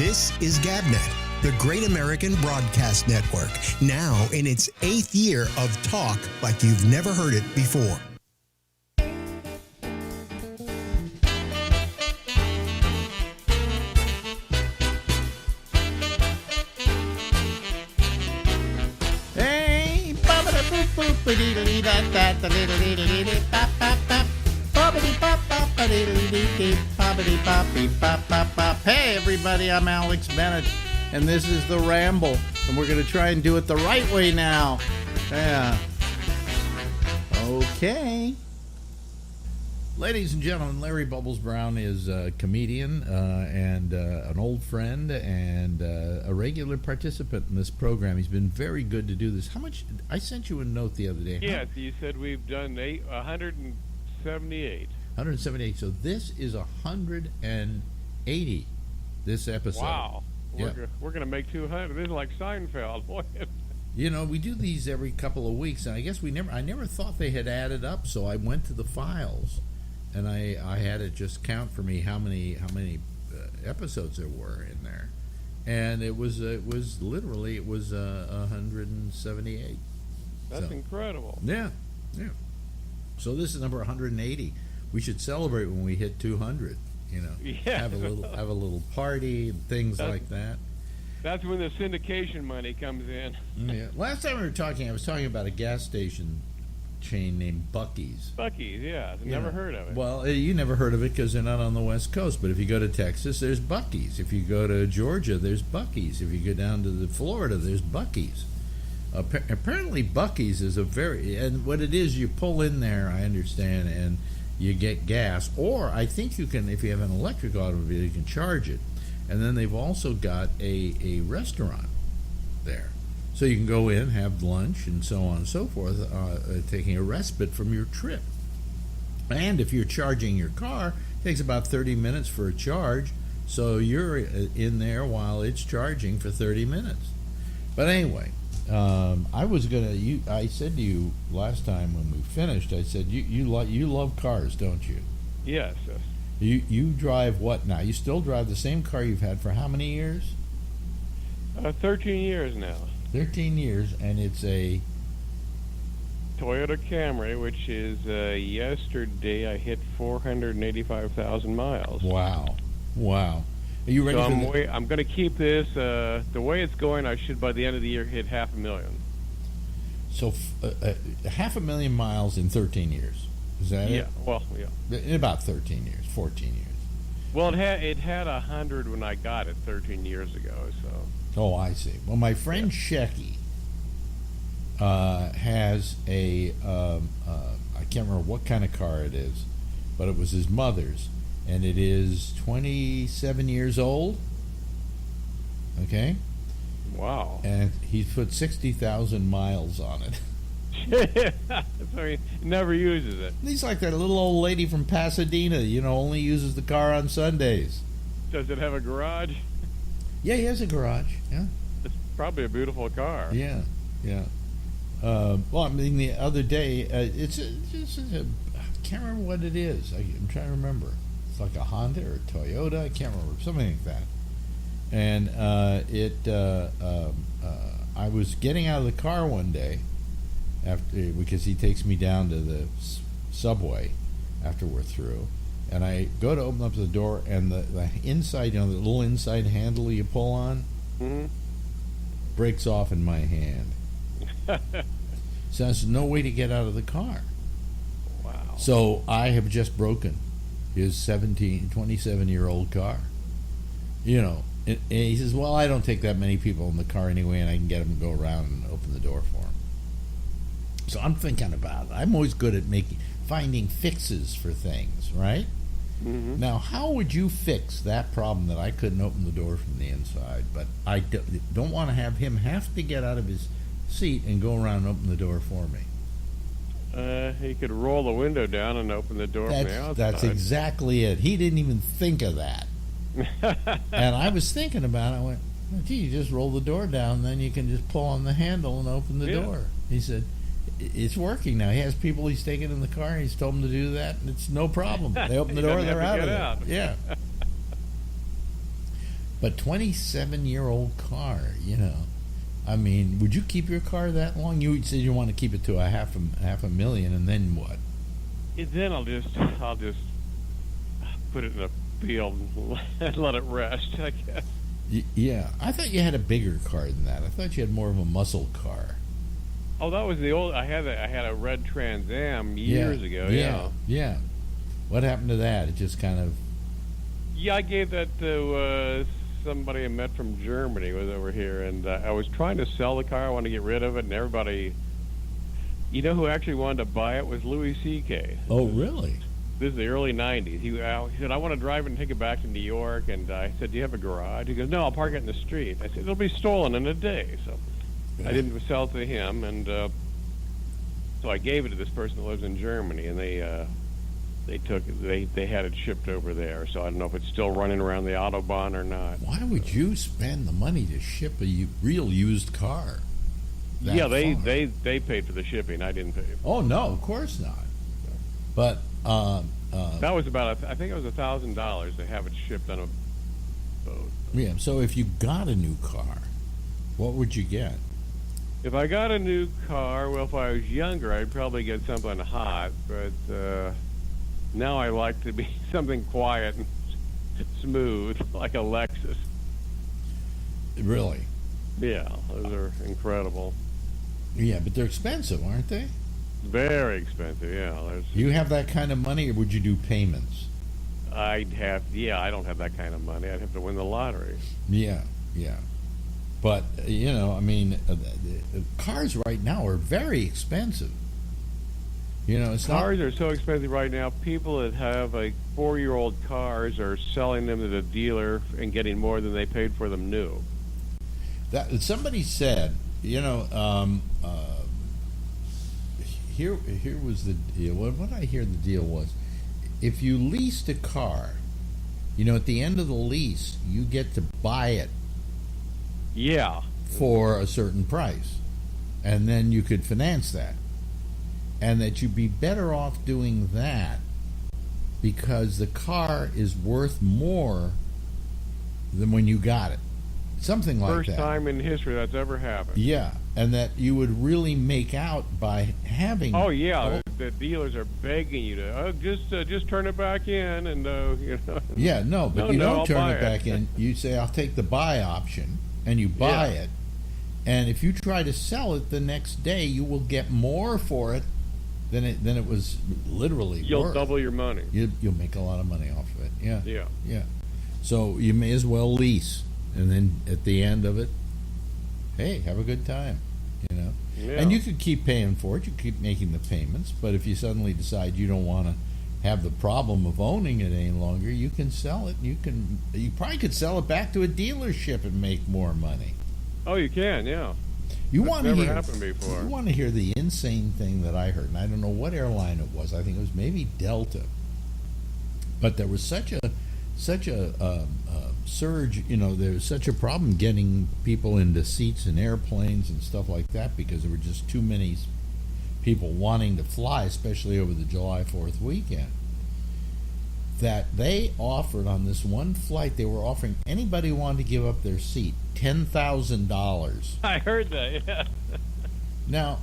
This is GabNet, the Great American Broadcast Network, now in its 8th year of talk like you've never heard it before. Hey, hey everybody, I'm Alex Bennett, and this is the Ramble, and we're going to try and do it the right way now. Yeah. Okay. Ladies and gentlemen, Larry Bubbles Brown is a comedian and an old friend and a regular participant in this program. He's been very good to do this. How much? I sent you a note the other day. Yes, you said we've done 178. 178. So this is 180. This episode. Wow. Yeah. We're going to make 200. This is like Seinfeld. Boy. You know, we do these every couple of weeks, and I guess I never thought they had added up. So I went to the files, and I had it just count for me how many episodes there were in there, and it was literally 178. That's incredible. Yeah. So this is number 180. We should celebrate when we hit 200. You know, yeah. have a little party and things like that. That's when the syndication money comes in. Yeah. Last time we were talking, I was talking about a gas station chain named Buc-ee's. Buc-ee's, yeah. I've never heard of it. Well, you never heard of it because they're not on the West Coast. But if you go to Texas, there's Buc-ee's. If you go to Georgia, there's Buc-ee's. If you go down to Florida, there's Buc-ee's. Apparently, Buc-ee's is and what it is, you pull in there, I understand, and you get gas. Or I think you can, if you have an electric automobile, you can charge it. And then they've also got a restaurant there. So you can go in, have lunch, and so on and so forth, taking a respite from your trip. And if you're charging your car, it takes about 30 minutes for a charge. So you're in there while it's charging for 30 minutes. But anyway, I said to you last time when we finished, I said, you love cars, don't you? Yes. You drive what now? You still drive the same car you've had for how many years? 13 years now. 13 years, and it's a Toyota Camry, which is yesterday I hit 485,000 miles. Wow. Are you ready for I'm going to keep this. The way it's going, I should by the end of the year hit 500,000. So 500,000 miles in 13 years. Is that it? Yeah. Well, yeah. In about 13 years, 14 years. Well, it had 100 when I got it 13 years ago. So. Oh, I see. Well, my friend Shecky has I can't remember what kind of car it is, but it was his mother's, and it is 27 years old. Okay? Wow. And he put 60,000 miles on it. So he never uses it. He's like that little old lady from Pasadena, only uses the car on Sundays. Does it have a garage? Yeah, he has a garage. Yeah. It's probably a beautiful car. Yeah. Well, I mean, the other day, I can't remember what it is. I'm trying to remember. It's like a Honda or a Toyota. I can't remember. Something like that. And I was getting out of the car one day because he takes me down to the subway after we're through. And I go to open up the door, and the inside, the little inside handle you pull on, breaks off in my hand. So there's no way to get out of the car. Wow. So I have just broken his 27-year-old car. And he says, well, I don't take that many people in the car anyway, and I can get them to go around and open the door for him. So I'm thinking about it. I'm always good at finding fixes for things, right? Mm-hmm. Now, how would you fix that problem that I couldn't open the door from the inside, but I don't want to have him have to get out of his seat and go around and open the door for me? He could roll the window down and open the door from the outside. That's exactly it. He didn't even think of that. And I was thinking about it. I went, well, gee, you just roll the door down, then you can just pull on the handle and open the door. He said, it's working now. He has people he's taken in the car, and he's told them to do that, and it's no problem. They open the door, they're out of there. Yeah. But 27-year-old car, I mean, would you keep your car that long? You said you want to keep it to a half a million, and then what? Then I'll just put it in a field and let it rest, I guess. Yeah, I thought you had a bigger car than that. I thought you had more of a muscle car. Oh, that was the old. I had a red Trans Am years ago. Yeah. What happened to that? It just kind of. Yeah, I gave that to somebody I met from Germany. Was over here, and I was trying to sell the car. I wanted to get rid of it, and everybody. You know who actually wanted to buy it was Louis C.K. Oh, really? This is the early '90s. He said, "I want to drive it and take it back to New York." And I said, "Do you have a garage?" He goes, "No, I'll park it in the street." I said, "It'll be stolen in a day." So I didn't sell it to him, and so I gave it to this person that lives in Germany, and they had it shipped over there. So I don't know if it's still running around the Autobahn or not. Why would you spend the money to ship a real used car? Yeah, they paid for the shipping. I didn't pay. Oh no, of course not. But that was about I think it was $1,000 to have it shipped on a boat. Yeah. So if you got a new car, what would you get? If I got a new car, well, if I was younger, I'd probably get something hot. But now I like to be something quiet and smooth, like a Lexus. Really? Yeah, those are incredible. Yeah, but they're expensive, aren't they? Very expensive, yeah. You have that kind of money, or would you do payments? I don't have that kind of money. I'd have to win the lottery. Yeah. But, I mean, cars right now are very expensive. Cars are so expensive right now. People that have 4-year-old cars are selling them to the dealer and getting more than they paid for them new. That somebody said, here was the deal. What I hear the deal was, if you leased a car, at the end of the lease, you get to buy it. Yeah. For a certain price, and then you could finance that, and that you'd be better off doing that because the car is worth more than when you got it. Something like that. First time in history that's ever happened. Yeah, and that you would really make out by having. Oh yeah, the dealers are begging you to just turn it back in, and Yeah, no, but you don't I'll turn buy it back in. You say, "I'll take the buy option," and you buy it. And if you try to sell it the next day, you will get more for it than it was literally You'll worth. double your money. You'll make a lot of money off of it. Yeah. So you may as well lease, and then at the end of it, hey, have a good time. Yeah. And you could keep paying for it. You keep making the payments. But if you suddenly decide you don't want to have the problem of owning it any longer, you can sell it. You probably could sell it back to a dealership and make more money. Oh, you can, yeah. That's never happened before. You want to hear the insane thing that I heard, and I don't know what airline it was. I think it was maybe Delta. But there was such a surge. There was such a problem getting people into seats in airplanes and stuff like that because there were just too many people wanting to fly, especially over the July 4th weekend. That they offered on this one flight, they were offering anybody who wanted to give up their seat $10,000. I heard that, yeah. Now,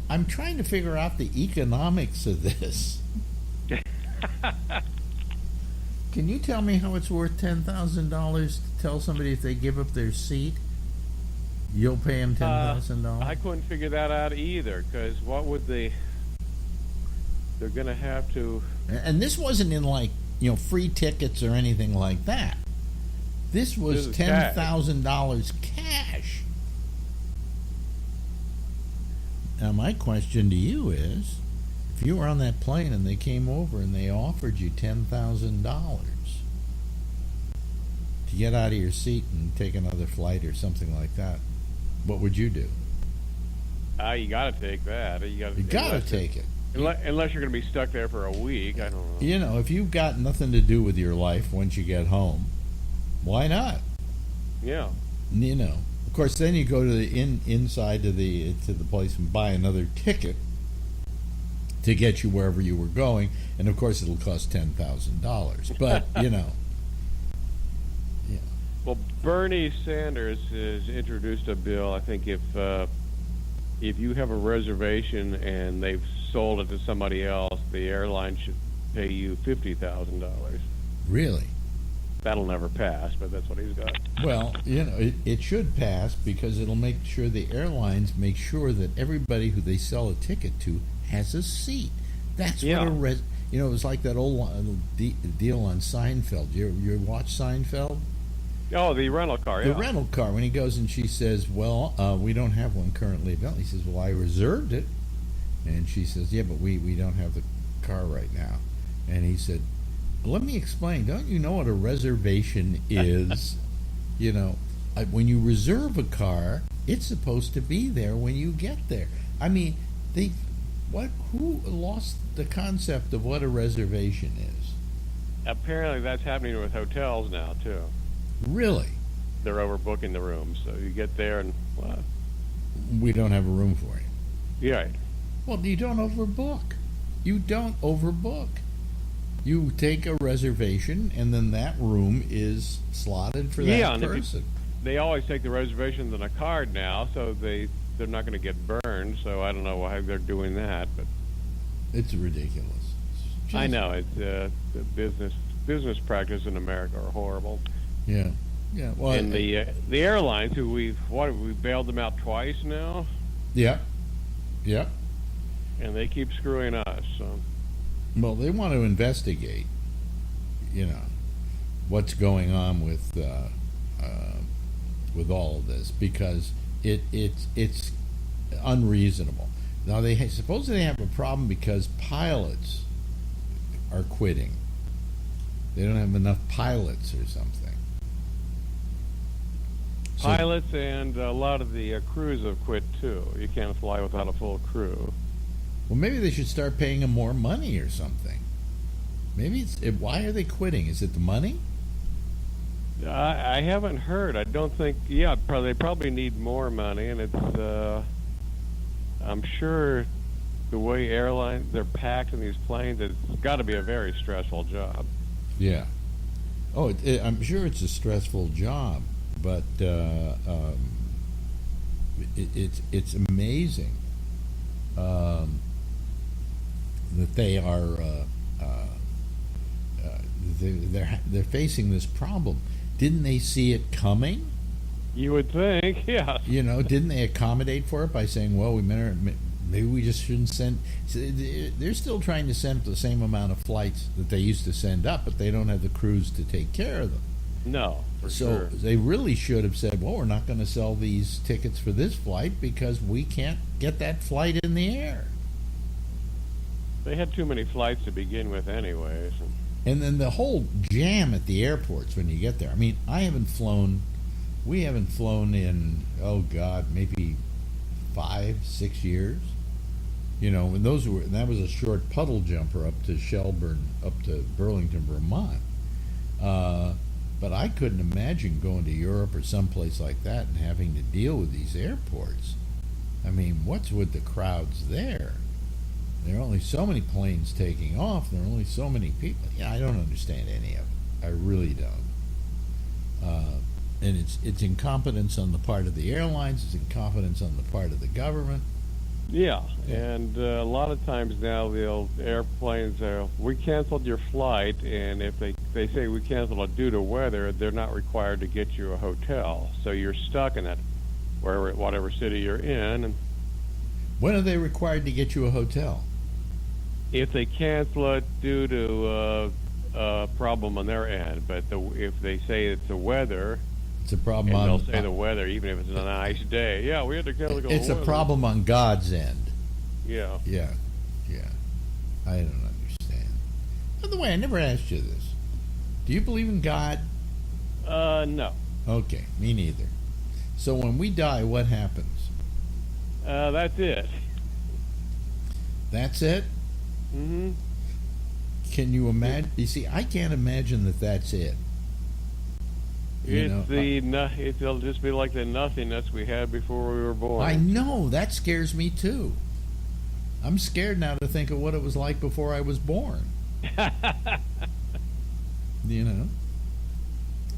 I'm trying to figure out the economics of this. Can you tell me how it's worth $10,000 to tell somebody if they give up their seat, you'll pay them $10,000? I couldn't figure that out either, because what would they're going to have to... And this wasn't in free tickets or anything like that. This was $10,000 cash. Now, my question to you is, if you were on that plane and they came over and they offered you $10,000 to get out of your seat and take another flight or something like that, what would you do? You got to take that. You got to take it. Unless you're going to be stuck there for a week, I don't know. If you've got nothing to do with your life once you get home, why not? Yeah. Of course, then you go to the inside to the place and buy another ticket to get you wherever you were going, and of course it'll cost $10,000. But yeah. Well, Bernie Sanders has introduced a bill. I think if you have a reservation and they've sold it to somebody else, the airline should pay you $50,000. Really? That'll never pass, but that's what he's got. Well, it should pass because it'll make sure the airlines make sure that everybody who they sell a ticket to has a seat. That's what it was like that old deal on Seinfeld. You watch Seinfeld? Oh, the rental car, The rental car, when he goes and she says, well, we don't have one currently available. He says, well, I reserved it. And she says, yeah, but we don't have the car right now. And he said, let me explain. Don't you know what a reservation is? When you reserve a car, it's supposed to be there when you get there. I mean, who lost the concept of what a reservation is? Apparently that's happening with hotels now, too. Really? They're overbooking the rooms, so you get there and, well... We don't have a room for you. Yeah. Well, you don't overbook. You don't overbook. You take a reservation, and then that room is slotted for that person. They always take the reservations on a card now, so they're not going to get burned, so I don't know why they're doing that, but... It's ridiculous. I know. It's the business practice in America are horrible. Yeah. Well, and the airlines, who we bailed them out twice now. Yeah. And they keep screwing us. So. Well, they want to investigate, what's going on with all of this because it's unreasonable. Now supposedly they have a problem because pilots are quitting. They don't have enough pilots or something. Pilots and a lot of the crews have quit too. You can't fly without a full crew. Well, maybe they should start paying them more money or something. Maybe why are they quitting? Is it the money? I haven't heard. I don't think. Yeah, they probably need more money, and it's. I'm sure the way airlines they're packed in these planes, it's got to be a very stressful job. Yeah. Oh, I'm sure it's a stressful job, but it's amazing that they are they're facing this problem. Didn't they see it coming? You would think, yeah. Didn't they accommodate for it by saying, well, maybe we just shouldn't send... They're still trying to send the same amount of flights that they used to send up, but they don't have the crews to take care of them. No, for So sure. they really should have said, well, we're not going to sell these tickets for this flight because we can't get that flight in the air. They had too many flights to begin with anyways. And then the whole jam at the airports when you get there. I mean, we haven't flown in, maybe 5-6 years. And that was a short puddle jumper up to Shelburne, up to Burlington, Vermont. But I couldn't imagine going to Europe or someplace like that and having to deal with these airports. I mean, what's with the crowds there? There are only so many planes taking off. There are only so many people. I don't understand any of it. I really don't. And it's incompetence on the part of the airlines. It's incompetence on the part of the government. Yeah. And a lot of times now the airplanes we canceled your flight, and if they say we canceled it due to weather, they're not required to get you a hotel. So you're stuck in that whatever city you're in. And when are they required to get you a hotel? If they cancel it due to a problem on their end, but if they say it's the weather, it's a problem. And they'll say the weather, even if it's a nice day. Yeah, we had to cancel. It's a problem on God's end. Yeah. Yeah. I don't understand. By the way, I never asked you this. Do you believe in God? No. Okay, me neither. So when we die, what happens? That's it. That's it? Mm-hmm. Can you imagine? You see, I can't imagine that that's it. It'll just be like the nothingness we had before we were born. I know. That scares me, too. I'm scared now to think of what it was like before I was born.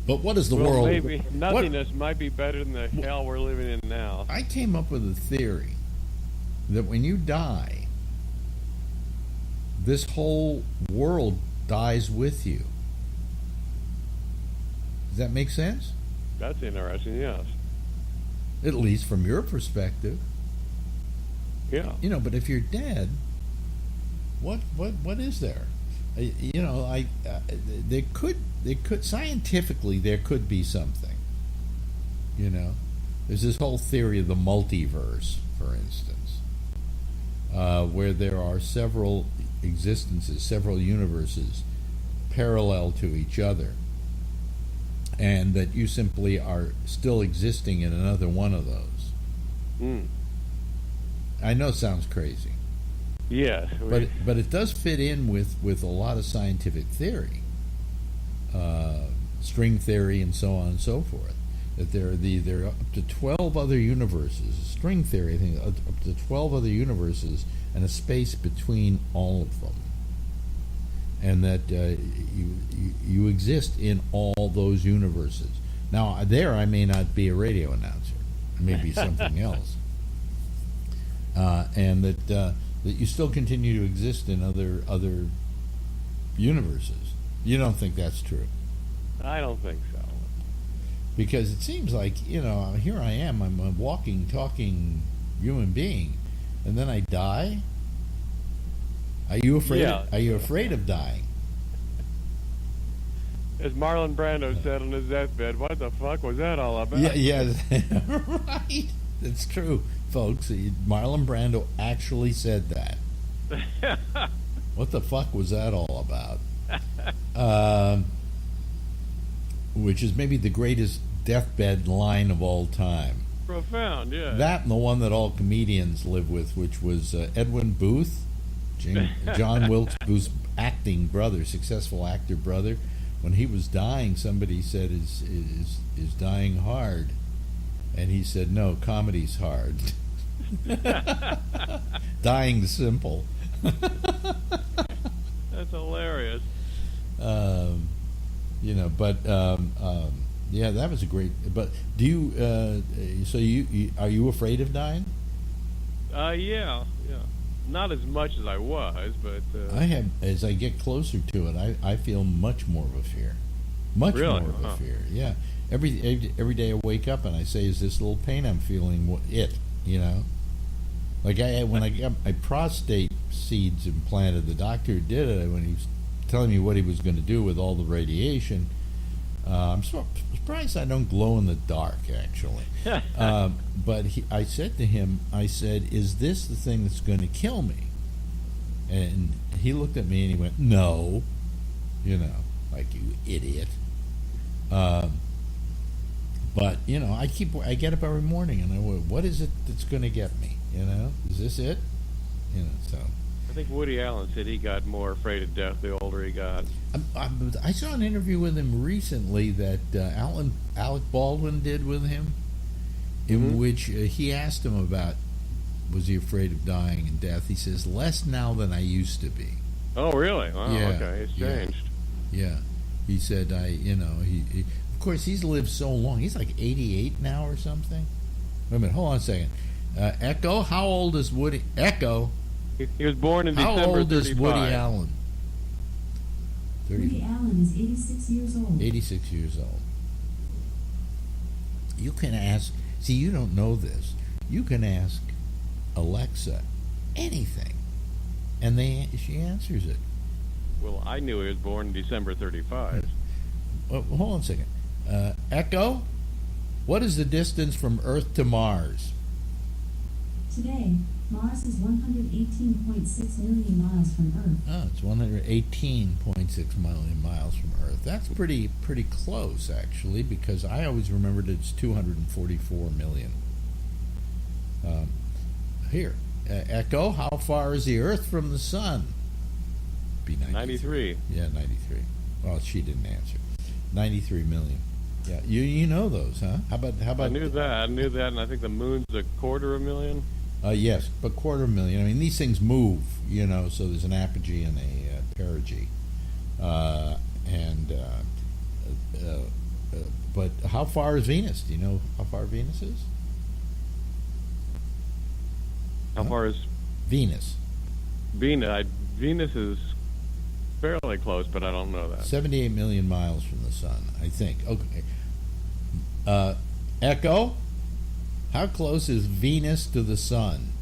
But what is the well, world? maybe nothingness might be better than the hell we're living in now. I came up with a theory that when you die, this whole world dies with you. Does that make sense? That's interesting, yes. At least from your perspective. Yeah. You know, but if you're dead, what is there? You know, there could scientifically there could be something. You know, there's this whole theory of the multiverse, for instance, where there are several existences, several universes parallel to each other, and that you simply are still existing in another one of those. Mm. I know it sounds crazy. Yes. But it does fit in with a lot of scientific theory, string theory, and so on and so forth. That there are up to 12 other universes. String theory, I think, up to 12 other universes, and a space between all of them, and that you exist in all those universes. Now, there I may not be a radio announcer. I may be something else, and that you still continue to exist in other universes. You don't think that's true? I don't think so. Because it seems like, you know, here I am, I'm a walking, talking human being, and then I die? Are you afraid? Yeah. Are you afraid of dying? As Marlon Brando said on his deathbed, what the fuck was that all about? Yeah, right. It's true, folks. Marlon Brando actually said that. What the fuck was that all about? Which is maybe the greatest deathbed line of all time. Profound, yeah. That and the one that all comedians live with, which was Edwin Booth, John Wilkes Booth's acting brother, successful actor brother. When he was dying, somebody said, is dying hard? And he said, no, comedy's hard. Dying simple. That's hilarious. You know, but yeah, that was a great. But do you? So you are you afraid of dying? Yeah. Not as much as I was, but I have. As I get closer to it, I feel much more of a fear. Much really? more of a fear. Yeah. Every day I wake up and I say, "Is this little pain I'm feeling it?" You know. Like when I got my prostate seeds implanted, the doctor who did it, when he was telling me what he was going to do with all the radiation, I'm surprised I don't glow in the dark, actually. But I said to him, I said, "Is this the thing that's going to kill me?" And he looked at me and he went, "No," you know, like, "You idiot." But you know, I get up every morning and I go, "What is it that's going to get me? You know, is this it?" You know, so. I think Woody Allen said he got more afraid of death the older he got. I saw an interview with him recently that Alec Baldwin did with him, in which he asked him about, was he afraid of dying and death? He says, less now than I used to be. Oh, really? Wow, Yeah, okay, it's changed. Yeah. He said, he of course, he's lived so long. He's like 88 now or something. Wait a minute, hold on a second. Echo, how old is Woody? Echo. He was born in December 35. How old is Woody Allen? Woody Allen is 86 years old. 86 years old. You can ask, see, you don't know this. You can ask Alexa anything, and she answers it. Well, I knew he was born December 35. Well, hold on a second. Echo, what is the distance from Earth to Mars? Today, Mars is 118.6 million miles from Earth. Oh, it's 118.6 million miles from Earth. That's pretty close, actually, because I always remembered it's 244 million. Here, Echo, how far is the Earth from the Sun? Be 93. Yeah, 93. Well, she didn't answer. 93 million. Yeah, you know those, huh? How about? I knew that, and I think the moon's 250,000. Yes, but 250,000. I mean, these things move, you know. So there's an apogee and a perigee, and but how far is Venus? Do you know how far Venus is? How far is Venus? Venus is fairly close, but I don't know that. 78 million miles from the sun, I think. Okay. Echo, how close is Venus to the sun?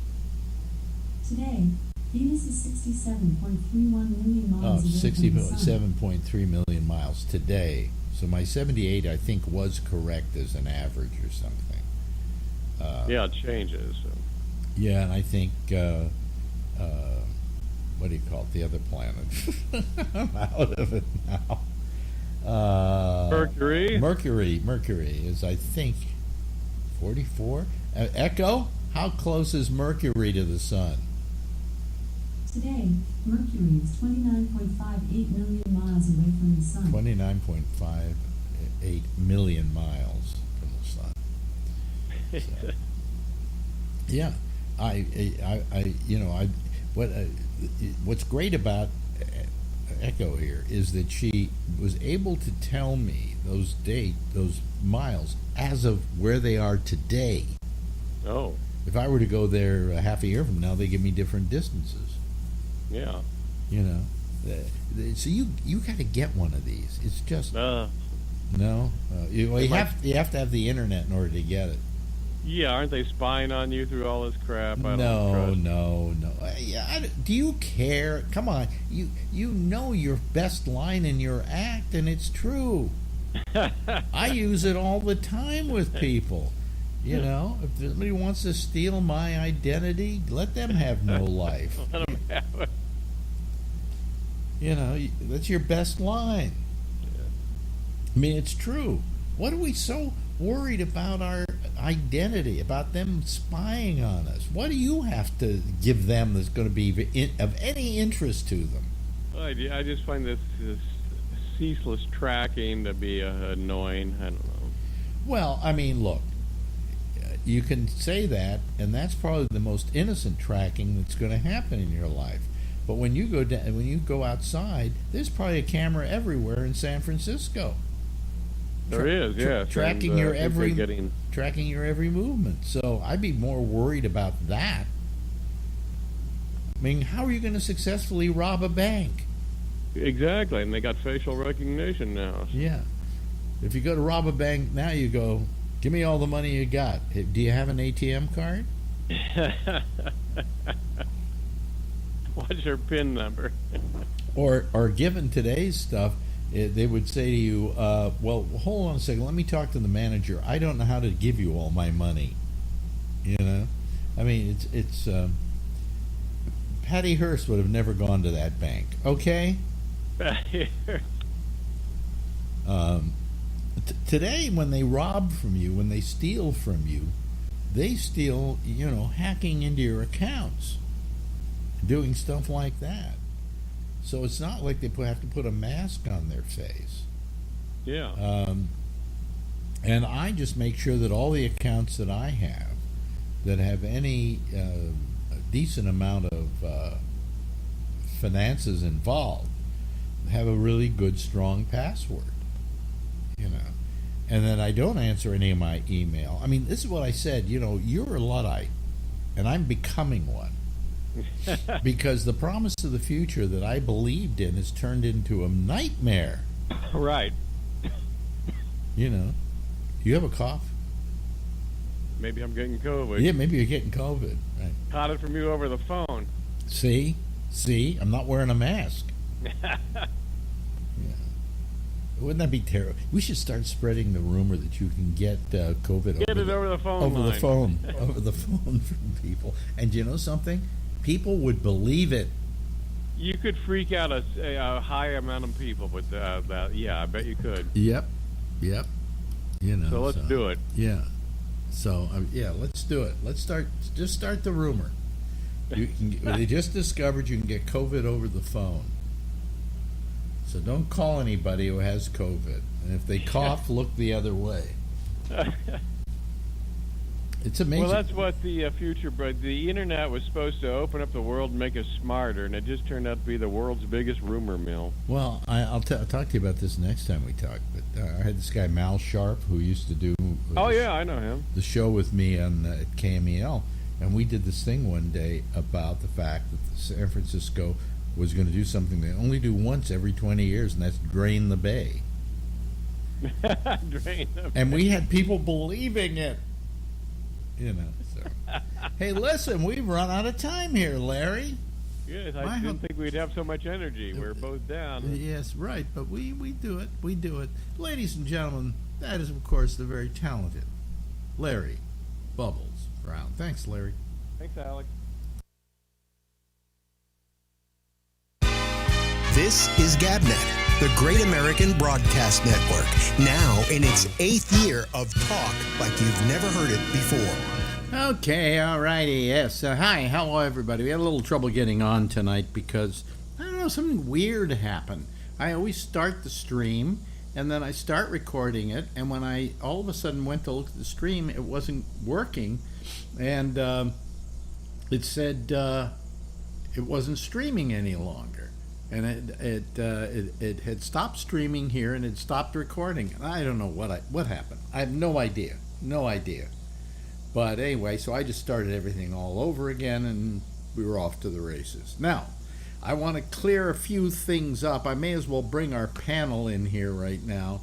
Today, Venus is 67.31 million miles away from the sun. 67.3 million miles today. So my 78, I think, was correct as an average or something. Yeah, it changes. So. Yeah, and I think, what do you call it, the other planet? I'm out of it now. Mercury? Mercury is, I think, 44. Echo, how close is Mercury to the sun? Today, Mercury is 29.58 million miles away from the sun. 29.58 million miles from the sun. So, yeah, what's great about Echo here is that she was able to tell me those miles as of where they are today. Oh. If I were to go there half a year from now, they give me different distances. Yeah. You know, so you got to get one of these. It's just no. You have to have the internet in order to get it. Yeah, aren't they spying on you through all this crap? No. Do you care? Come on, you know your best line in your act, and it's true. I use it all the time with people. You know, if somebody wants to steal my identity, let them have no life. Let them have it. You know, that's your best line. Yeah. I mean, it's true. What are we so worried about our identity, about them spying on us? What do you have to give them that's going to be of any interest to them? I just find this ceaseless tracking to be annoying. I don't know. Well, I mean, look, you can say that, and that's probably the most innocent tracking that's going to happen in your life. But when you go outside, there's probably a camera everywhere in San Francisco. There is, yes. Tracking your every movement. So I'd be more worried about that. I mean, how are you going to successfully rob a bank? Exactly, and they got facial recognition now. So. Yeah. If you go to rob a bank now, you go, give me all the money you got. Do you have an ATM card? What's your PIN number? or given today's stuff, they would say to you, well, hold on a second, let me talk to the manager. I don't know how to give you all my money. You know? I mean, it's Patty Hearst would have never gone to that bank. Okay? Today, when they rob from you, when they steal from you, they steal, hacking into your accounts, doing stuff like that. So it's not like they have to put a mask on their face. Yeah. And I just make sure that all the accounts that I have that have any decent amount of finances involved have a really good, strong password. And then I don't answer any of my email. I mean, this is what I said. You're a Luddite, and I'm becoming one. Because the promise of the future that I believed in has turned into a nightmare. Right. You have a cough? Maybe I'm getting COVID. Yeah, maybe you're getting COVID. Right. Caught it from you over the phone. See? I'm not wearing a mask. Yeah. Wouldn't that be terrible? We should start spreading the rumor that you can get COVID over the phone. Over the phone from people. And you know something? People would believe it. You could freak out a high amount of people with that. Yeah, I bet you could. Yep. So let's do it. Yeah. So let's do it. Let's start the rumor. They just discovered you can get COVID over the phone. So don't call anybody who has COVID. And if they cough, look the other way. It's amazing. Well, that's what the future, but the internet was supposed to open up the world and make us smarter, and it just turned out to be the world's biggest rumor mill. Well, I'll talk to you about this next time we talk. But I had this guy Mal Sharp who used to do. Oh yeah, I know him. The show with me on at KMEL, and we did this thing one day about the fact that San Francisco was going to do something they only do once every 20 years, and that's drain the bay. Drain the bay. And we had people believing it. You know, so. Hey, listen, we've run out of time here, Larry. Yes, I didn't think we'd have so much energy. We're both down. Yes, right, but we do it. We do it. Ladies and gentlemen, that is, of course, the very talented Larry Bubbles Brown. Thanks, Larry. Thanks, Alex. This is GabNet, the Great American Broadcast Network, now in its 8th year of talk like you've never heard it before. Okay, all righty, yes. Hi, hello, everybody. We had a little trouble getting on tonight because, I don't know, something weird happened. I always start the stream, and then I start recording it, and when I all of a sudden went to look at the stream, it wasn't working, and it said it wasn't streaming any longer. And it had stopped streaming here, and it stopped recording. I don't know what happened. I have no idea. But anyway, so I just started everything all over again, and we were off to the races. Now, I want to clear a few things up. I may as well bring our panel in here right now,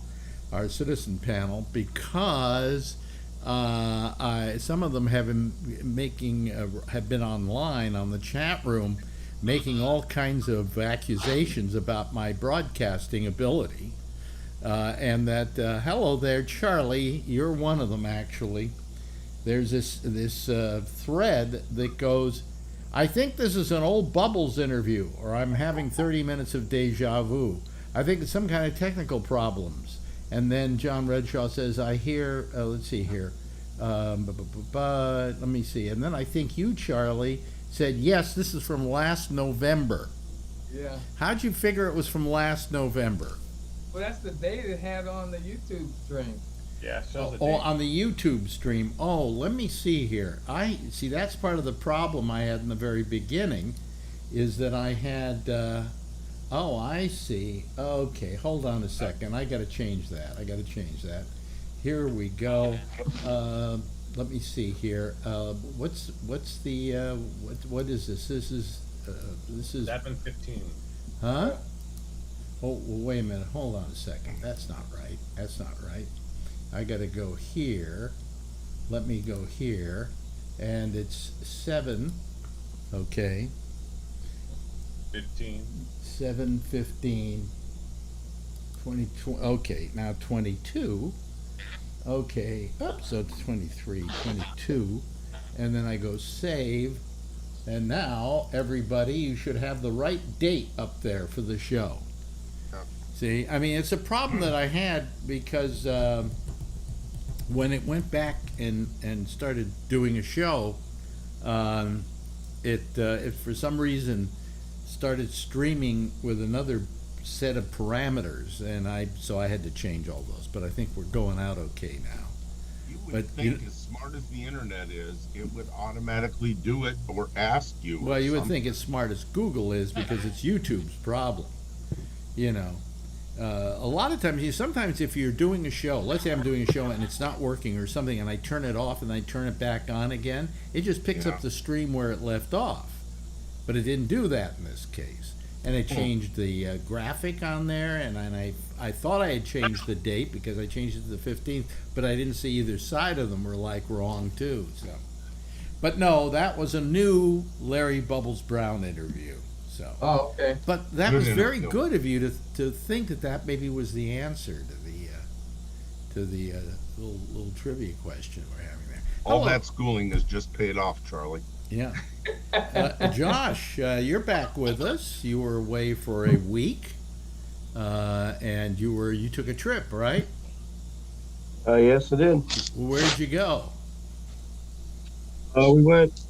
our citizen panel, because some of them have been online on the chat room, making all kinds of accusations about my broadcasting ability. And that, hello there, Charlie, you're one of them, actually. There's this thread that goes, I think this is an old Bubbles interview, or I'm having 30 minutes of deja vu. I think it's some kind of technical problems. And then John Redshaw says, I hear, let's see here, let me see. And then I think you, Charlie, said, yes, this is from last November. Yeah. How'd you figure it was from last November? Well, that's the date it had on the YouTube stream. Yeah, so on the YouTube stream. Oh, let me see here. I see that's part of the problem I had in the very beginning, is that I had. Oh, I see. Okay, hold on a second. I got to change that. Here we go. Let me see here. What's the what is this? This is 7:15. Huh? Oh, well, wait a minute. Hold on a second. That's not right. I got to go here. Let me go here, and it's 7. Okay. 15. 7:15. 20. Okay, now 22. Okay, so it's 23, 22, and then I go save, and now, everybody, you should have the right date up there for the show. See, I mean, it's a problem that I had because when it went back and started doing a show, it for some reason started streaming with another set of parameters, and so I had to change all those. But I think we're going out okay now. You would think, as smart as the internet is, it would automatically do it or ask you. Well, you would think as smart as Google is, because it's YouTube's problem. You know, a lot of times, sometimes if you're doing a show, let's say I'm doing a show and it's not working or something, and I turn it off and I turn it back on again, it just picks up the stream where it left off. But it didn't do that in this case. And I changed the graphic on there, and I thought I had changed the date because I changed it to the 15th, but I didn't see either side of them were wrong too. So, but no, that was a new Larry Bubbles Brown interview. So, Oh, okay. but that was very good of you to think that maybe was the answer to the little trivia question we're having there. All that schooling is just paid off, Charlie. Yeah. Josh, you're back with us. You were away for a week, and you took a trip, right? Yes, I did. Where'd you go? We went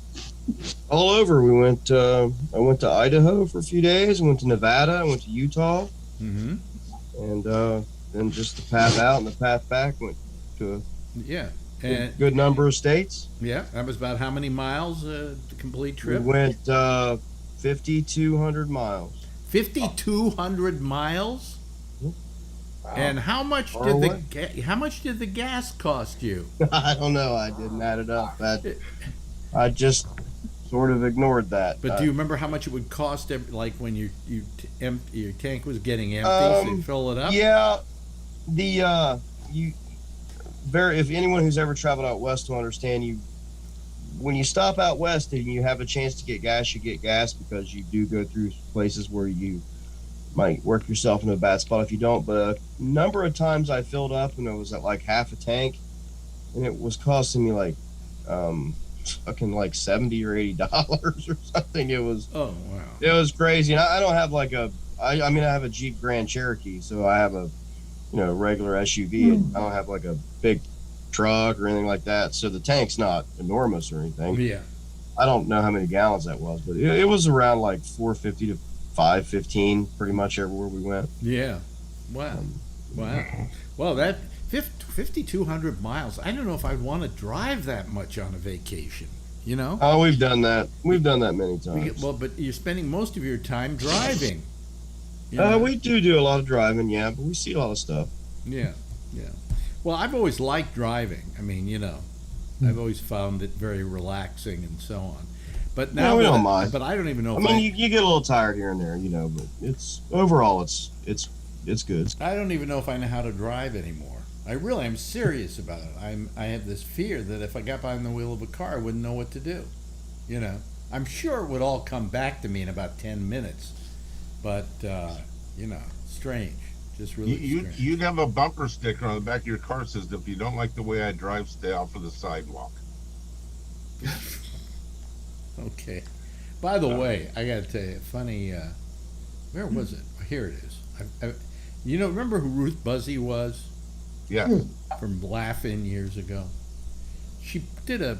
all over. We went. I went to Idaho for a few days. I went to Nevada. I went to Utah. Mm-hmm. And then just the path out and the path back went to And good number of states. yeah, that was about how many miles the complete trip? We went 5,200 miles. 5,200 miles. Wow. And how much Far did away. how much did the gas cost you? I don't know. I didn't add it up. I just sort of ignored that. But do you remember how much it would cost? Like when your tank was getting empty, so you fill it up. Yeah, if anyone who's ever traveled out west will understand, when you stop out west and you have a chance to get gas, you get gas because you do go through places where you might work yourself into a bad spot if you don't. But a number of times I filled up and it was at like half a tank, and it was costing me like fucking like $70 or $80 or something. It was crazy. And I don't have like I have a Jeep Grand Cherokee, so I have a regular SUV. I don't have like a big truck or anything like that, so the tank's not enormous or anything. Yeah. I don't know how many gallons that was, but it was around like 450 to 515 pretty much everywhere we went. Yeah. Wow. Wow. Well, that 5,200 miles. I don't know if I'd want to drive that much on a vacation. Oh, we've done that. We've done that many times. Well, but you're spending most of your time driving. We do a lot of driving, yeah, but we see a lot of stuff. Yeah. Well, I've always liked driving. I mean, I've always found it very relaxing and so on. But now we don't mind. But I don't even know. You get a little tired here and there, but it's overall it's good. I don't even know if I know how to drive anymore. I really am serious about it. I have this fear that if I got behind the wheel of a car, I wouldn't know what to do. I'm sure it would all come back to me in about 10 minutes. But strange. Just really strange. You'd have a bumper sticker on the back of your car that says, "If you don't like the way I drive, stay off of the sidewalk." Okay. By the way, I got to tell you, funny. Where was it? Here it is. Remember who Ruth Buzzy was? Yeah. From Laugh-In years ago. She did a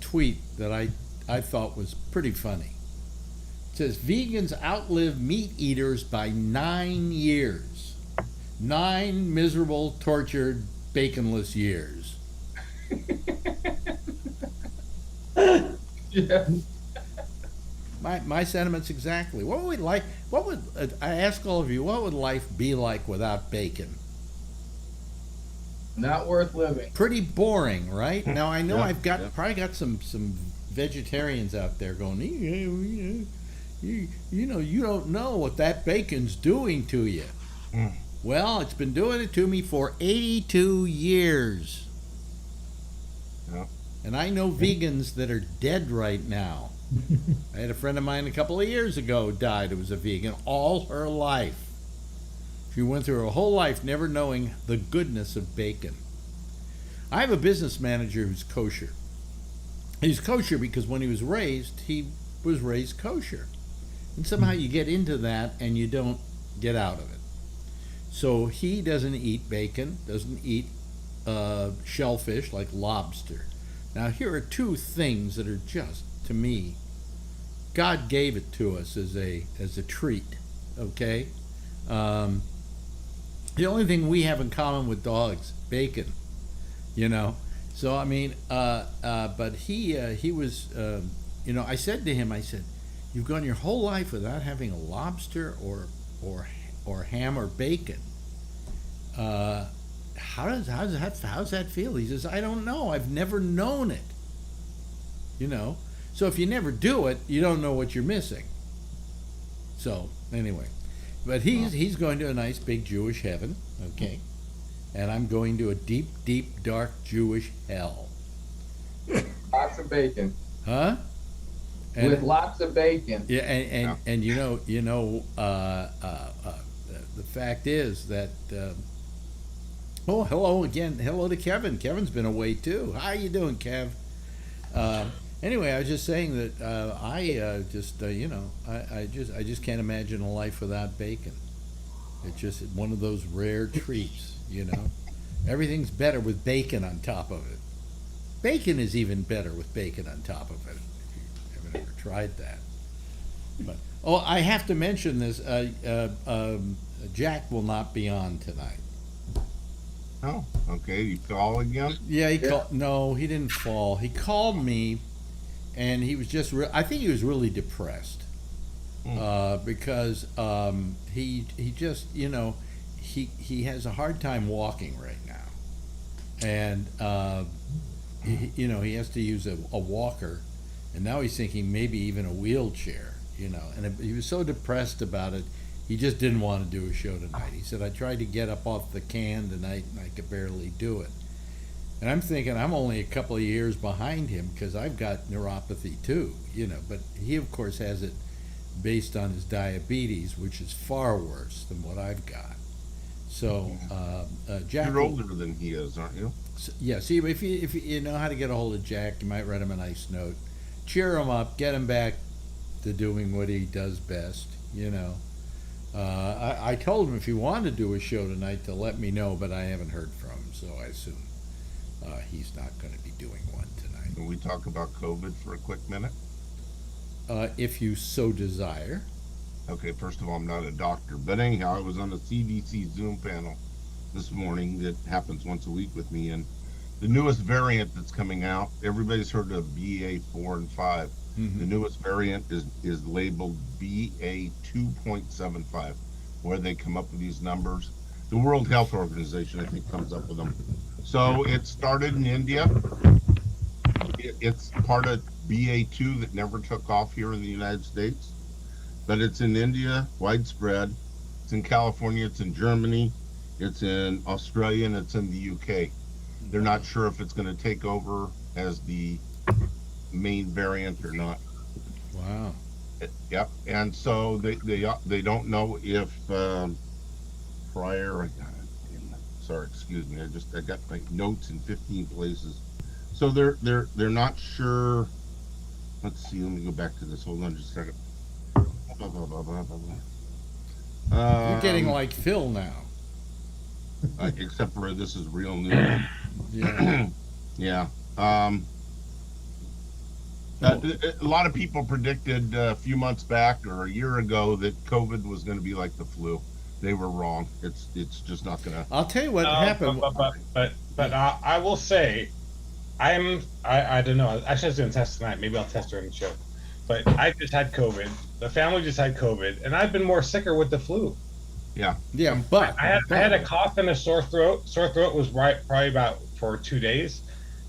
tweet that I thought was pretty funny. It says, vegans outlive meat eaters by 9 years. 9 miserable, tortured, baconless years. Yeah. My sentiments exactly. What would I ask all of you? What would life be like without bacon? Not worth living. Pretty boring, right? Now I know Yeah, probably got some vegetarians out there going, you don't know what that bacon's doing to you. Well, it's been doing it to me for 82 years. Yeah. And I know vegans that are dead right now. I had a friend of mine a couple of years ago died who was a vegan all her life. She went through her whole life never knowing the goodness of bacon. I have a business manager who's kosher. He's kosher because when he was raised kosher. And somehow you get into that and you don't get out of it. So he doesn't eat bacon, doesn't eat shellfish like lobster. Now here are 2 things that are just, to me, God gave it to us as a treat, okay? The only thing we have in common with dogs, bacon, So I mean, but he was, I said to him, you've gone your whole life without having a lobster or ham or bacon. How's that feel? He says, I don't know. I've never known it. So if you never do it, you don't know what you're missing. So anyway, but he's going to a nice big Jewish heaven, okay, and I'm going to a deep, deep, dark Jewish hell. Lots of bacon. Huh? With lots of bacon. Yeah, and the fact is that. Oh, hello again. Hello to Kevin. Kevin's been away too. How you doing, Kev? Anyway, I was just saying that I just can't imagine a life without bacon. It's just one of those rare treats, Everything's better with bacon on top of it. Bacon is even better with bacon on top of it. If you haven't ever tried that. But I have to mention this. Jack will not be on tonight. Oh, okay. You call again? Yeah, he called. No, he didn't fall. He called me, and he was just. I think he was really depressed because he just he has a hard time walking right now, and he has to use a walker, and now he's thinking maybe even a wheelchair. And he was so depressed about it. He just didn't want to do a show tonight. He said, I tried to get up off the can tonight and I could barely do it. And I'm thinking I'm only a couple of years behind him because I've got neuropathy too, but he of course has it based on his diabetes, which is far worse than what I've got. So, Jack. You're older than he is, aren't you? Yeah, see, if you know how to get a hold of Jack, you might write him a nice note. Cheer him up, get him back to doing what he does best, I told him if he wanted to do a show tonight to let me know, but I haven't heard from him, so I assume he's not going to be doing one tonight. Can we talk about COVID for a quick minute? If you so desire. Okay, first of all, I'm not a doctor, but anyhow, I was on the CDC Zoom panel this morning that happens once a week with me, and the newest variant that's coming out, everybody's heard of BA4 and 5. Mm-hmm. The newest variant is labeled BA 2.75, where they come up with these numbers. The World Health Organization, I think, comes up with them. So it started in India. It's part of BA2 that never took off here in the United States, but it's in India, widespread. It's in California, it's in Germany, it's in Australia, and it's in the UK. They're not sure if it's going to take over as the main variant or not. Wow. Yep. And so they don't know if prior. Sorry, excuse me. I got my notes in 15 places. So they're not sure. Let's see. Let me go back to this. Hold on just a second. You're getting like Phil now. Except for this is real news. Yeah. Yeah. A lot of people predicted a few months back or a year ago that COVID was going to be like the flu. They were wrong. It's just not going to. I'll tell you what happened. But I will say, I don't know. Actually, I was going to test tonight. Maybe I'll test during the show. But I just had COVID. The family just had COVID, and I've been more sicker with the flu. Yeah. Yeah, but I had a cough and a sore throat. Sore throat was probably about for 2 days.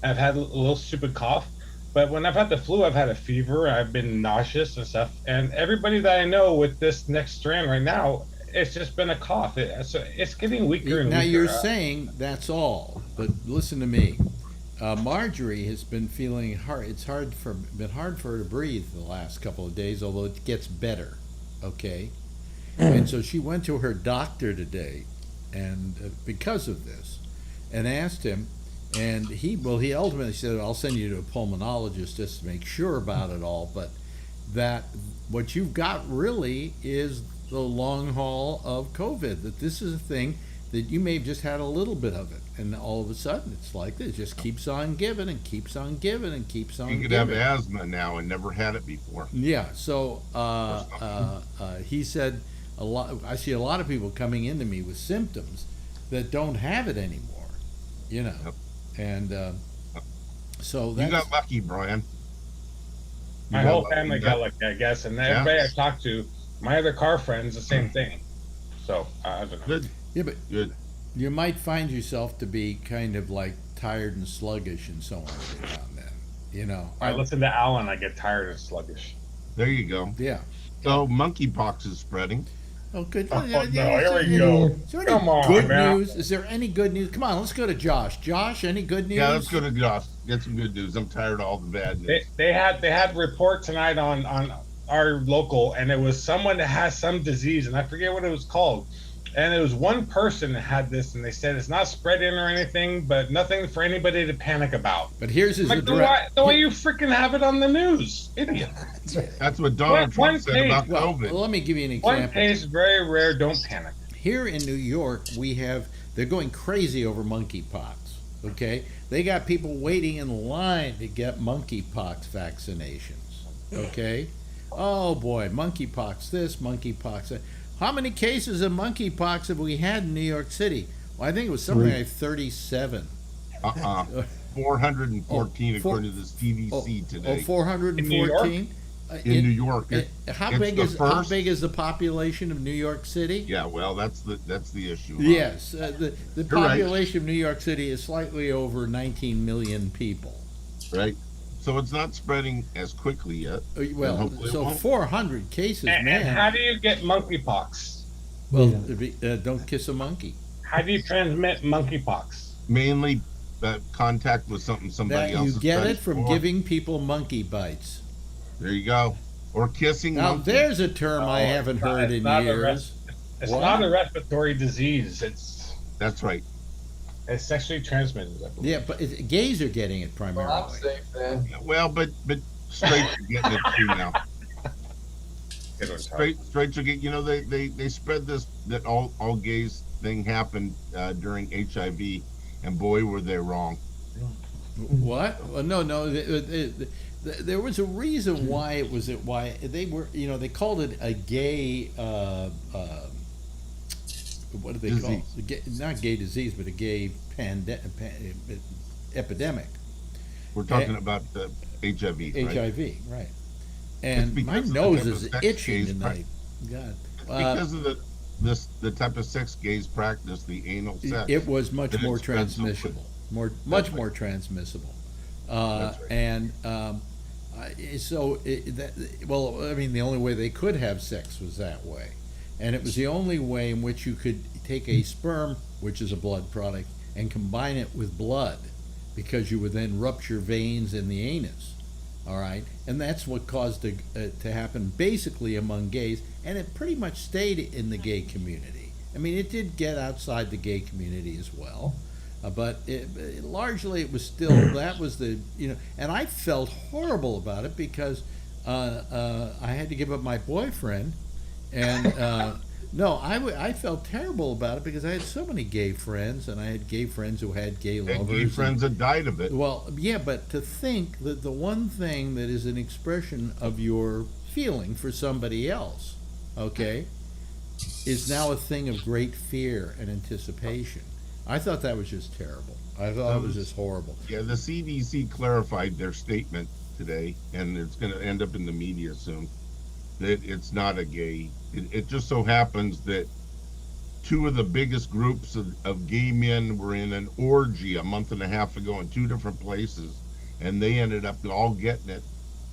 I've had a little stupid cough. But when I've had the flu, I've had a fever, I've been nauseous and stuff. And everybody that I know with this next strand right now, it's just been a cough. It's getting weaker and now weaker. you're saying that's all, but listen to me. Marjorie has been feeling hard. It's been hard for her to breathe the last couple of days, although it gets better. Okay, and so she went to her doctor today, and because of this, and asked him. And he ultimately said, I'll send you to a pulmonologist just to make sure about it all, but that what you've got really is the long haul of COVID, that this is a thing that you may have just had a little bit of it, and all of a sudden it's like this, it just keeps on giving and keeps on giving and keeps on giving. You could have asthma now and never had it before. Yeah, so he said, I see a lot of people coming into me with symptoms that don't have it anymore, Yep. And so that's, you got lucky, Brian. My whole family got lucky, I guess, and everybody I talked to, my other car friends, the same thing. So I don't know. Good. Yeah, but Good. You might find yourself to be kind of like tired and sluggish and so on every now and then. I listen to Alan, I get tired and sluggish. There you go. Yeah. So monkeypox is spreading. Oh, good. Oh, no, here we go. Is there any good news? Is there any good news? Come on, let's go to Josh. Josh, any good news? Yeah, let's go to Josh. Get some good news. I'm tired of all the bad news. They had a report tonight on our local, and it was someone that has some disease, and I forget what it was called. And it was one person that had this, and they said it's not spreading or anything, but nothing for anybody to panic about. But here's his address. The way you freaking have it on the news, idiot. That's what Donald Trump said about COVID. Well, let me give you an example. One case, very rare. Don't panic. Here in New York, they're going crazy over monkeypox. Okay, they got people waiting in line to get monkeypox vaccinations. Okay, oh boy, monkeypox this, monkeypox that. How many cases of monkeypox have we had in New York City? Well, I think it was something like 37. 414 Oh, according to the CDC today. 414 in New York. How big is the population of New York City? Yeah, well, that's the issue. Huh? Yes, the population right. of New York City is slightly over 19 million people. Right. So it's not spreading as quickly yet. Well, so 400 cases, man. And how do you get monkeypox? Well, don't kiss a monkey. How do you transmit monkeypox? Mainly contact with somebody else. You get it from giving people monkey bites. There you go. Or kissing. Now, monkey. there's a term I haven't heard in years. It's not a respiratory disease. That's right. It's sexually transmitted. Yeah, but gays are getting it primarily. Well, I'm safe then. Well, but straights are getting it too now. Straights are getting. They spread this that all gays thing happened during HIV, and boy, were they wrong. What? Well, no. There was a reason why why they were. They called it a gay. What do they call it? Not gay disease, but a gay epidemic. We're talking about the HIV. HIV, right? And my nose is itching tonight. God. Because of the type of sex gays practice, the anal sex. It was much more transmissible. Much more transmissible. Right. And the only way they could have sex was that way. And it was the only way in which you could take a sperm, which is a blood product, and combine it with blood, because you would then rupture veins in the anus. All right? And that's what caused it to happen basically among gays, and it pretty much stayed in the gay community. I mean, it did get outside the gay community as well. But largely it was still, that was and I felt horrible about it because I had to give up my boyfriend, and I felt terrible about it because I had so many gay friends, and I had gay friends who had gay lovers. And gay friends that died of it. Well, yeah, but to think that the one thing that is an expression of your feeling for somebody else, okay, is now a thing of great fear and anticipation. I thought that was just terrible. I thought it was just horrible. Yeah, the CDC clarified their statement today, and it's going to end up in the media soon, that it's not a gay. It just so happens that two of the biggest groups of gay men were in an orgy a month and a half ago in two different places, and they ended up all getting it,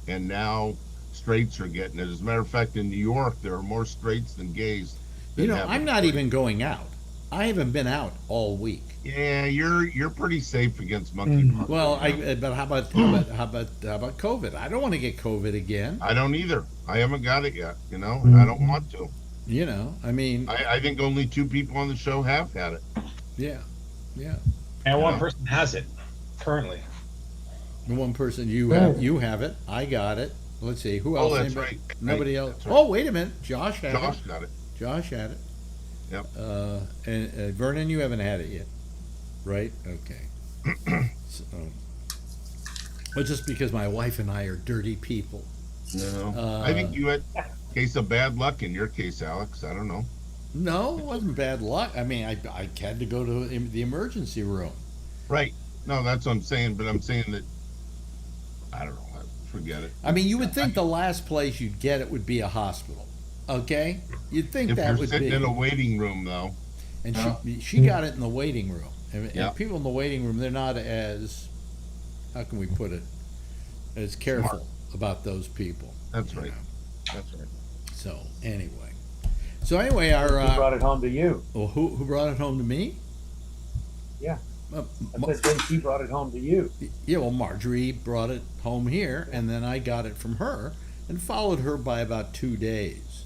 and now straights are getting it. As a matter of fact, in New York, there are more straights than gays. I'm not even going out. I haven't been out all week. Yeah, you're pretty safe against monkeypox. Well, but how about COVID? I don't want to get COVID again. I don't either. I haven't got it yet. And I don't want to. I mean, I think only two people on the show have had it. Yeah. And one person has it currently. One person, you have it. I got it. Let's see, who else? Oh, that's right. Nobody else. That's right. Oh, wait a minute. Josh got it. Josh had it. Yep. And Vernon, you haven't had it yet, right? Okay. Well, just because my wife and I are dirty people. No. I think you had a case of bad luck in your case, Alex. I don't know. No, it wasn't bad luck. I mean, I had to go to the emergency room. Right. No, that's what I'm saying. But I'm saying that, I don't know. Forget it. I mean, you would think the last place you'd get it would be a hospital. Okay? You'd think that would be. If you're sitting in a waiting room, though. And she got it in the waiting room. And people in the waiting room, they're not as, how can we put it, as careful about those people. That's right. That's right. So, anyway, our... who brought it home to you? Well, who brought it home to me? Yeah. I said then she brought it home to you. Yeah, well, Marjorie brought it home here, and then I got it from her and followed her by about 2 days.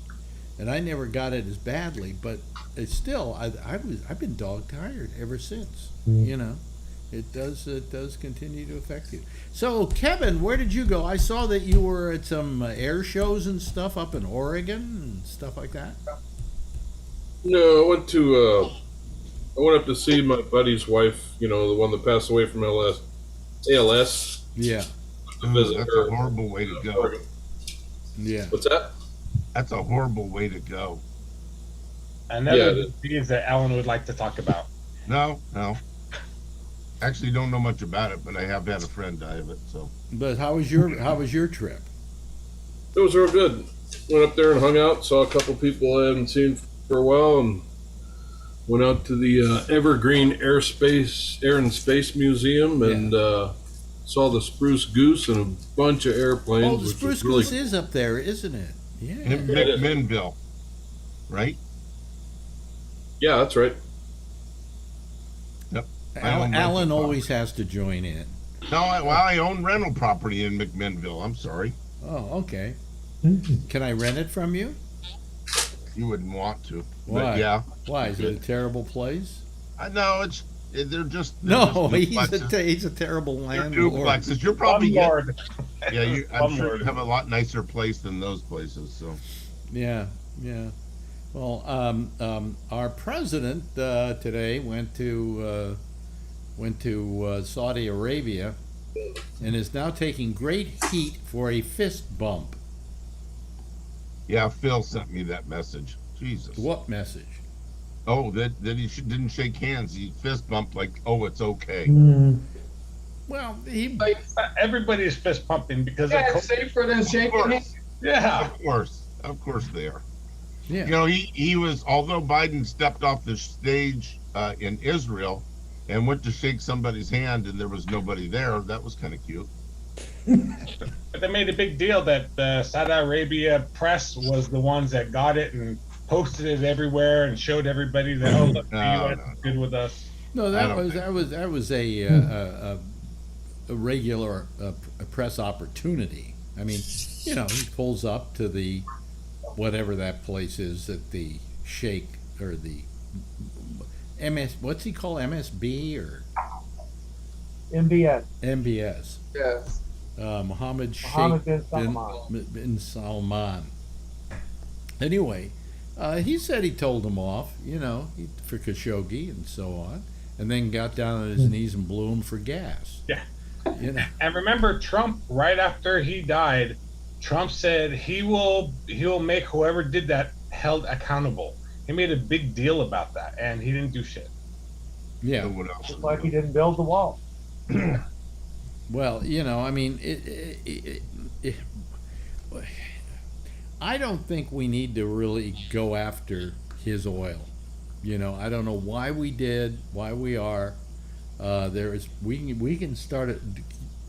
And I never got it as badly, but it's still, I've been dog tired ever since. It does continue to affect you. So, Kevin, where did you go? I saw that you were at some air shows and stuff up in Oregon and stuff like that. No, I went up to see my buddy's wife, the one that passed away from ALS. Yeah. To visit her. A horrible way to go. Oregon. Yeah. What's that? That's a horrible way to go. And that are the things that Alan would like to talk about. No. Actually, don't know much about it, but I have had a friend die of it. So. But how was your trip? It was real good. Went up there and hung out, saw a couple people I hadn't seen for a while, and went out to the Evergreen Air and Space Museum and saw the Spruce Goose and a bunch of airplanes. Oh, the Spruce Goose is up there, isn't it? Yeah. In McMinnville, right? Yeah, that's right. Yep. Alan always has to join in. No, I own rental property in McMinnville. I'm sorry. Oh, okay. Can I rent it from you? You wouldn't want to. Why? But yeah. Why? Is it a terrible place? No, they're just. No, just he's a terrible they're landlord. duplexes. You're probably I'm sure Lord. you have a lot nicer place than those places. So. Yeah. Well, our president today went to Saudi Arabia, and is now taking great heat for a fist bump. Yeah, Phil sent me that message. Jesus. What message? Oh, that he didn't shake hands. He fist bumped like, oh, it's okay. Well, everybody's fist pumping because it's safer than shaking hands. Yeah, of course they are. Yeah. You know, he was, although Biden stepped off the stage in Israel and went to shake somebody's hand and there was nobody there, that was kind of cute. But they made a big deal that the Saudi Arabia press was the ones that got it and posted it everywhere and showed everybody that look, the U.S. is good with us. No, that was a regular press opportunity. I mean, he pulls up to the whatever that place is at the Sheikh or the MS. What's he called? MSB or MBS? MBS. Yes. Mohammed Sheikh bin Salman. Anyway, he said he told him off, for Khashoggi and so on, and then got down on his knees and blew him for gas. Yeah. And remember, Trump, right after he died, Trump said he'll make whoever did that held accountable. He made a big deal about that, and he didn't do shit. Yeah. Just like he didn't build the wall. Well, I mean, I don't think we need to really go after his oil. I don't know why we did, why we are. We can start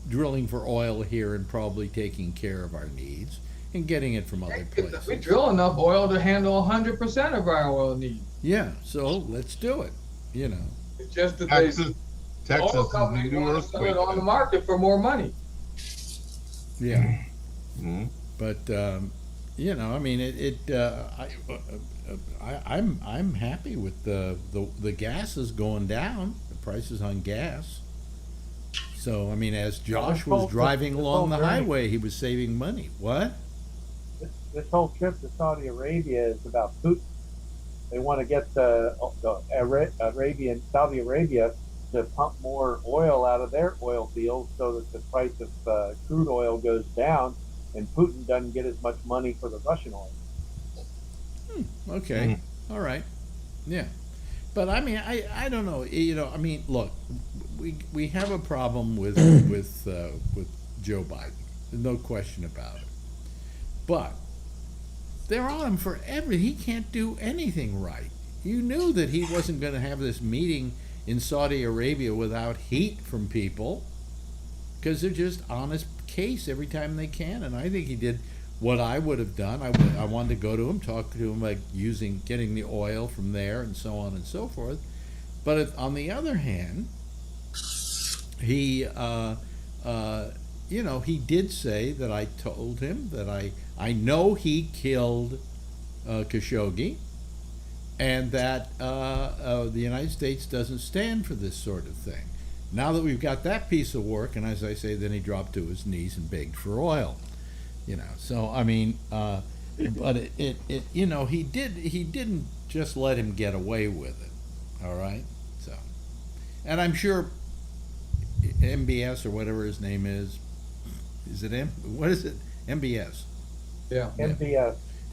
drilling for oil here and probably taking care of our needs and getting it from other places. We drill enough oil to handle 100% of our oil needs. Yeah, so let's do it. It's just that Texas oil companies want to put it on the market for more money. Yeah. Mm-hmm. But I mean, I'm happy with the gas is going down. The prices on gas. So I mean, as Josh was driving along the highway, he was saving money. What? This whole trip to Saudi Arabia is about Putin. They want to get the Saudi Arabia to pump more oil out of their oil fields so that the price of crude oil goes down and Putin doesn't get as much money for the Russian oil. Okay. All right. Yeah. But I mean, I don't know. I mean, look, we have a problem with Joe Biden. There's no question about it. But they're on him for everything. He can't do anything right. You knew that he wasn't going to have this meeting in Saudi Arabia without heat from people because they're just on his case every time they can. And I think he did what I would have done. I wanted to go to him, talk to him, like getting the oil from there and so on and so forth. But on the other hand, he, he did say that I told him that I know he killed Khashoggi, and that the United States doesn't stand for this sort of thing. Now that we've got that piece of work, and as I say, then he dropped to his knees and begged for oil. So I mean, but he didn't just let him get away with it. All right. So, and I'm sure MBS or whatever his name is it what is it? MBS. Yeah.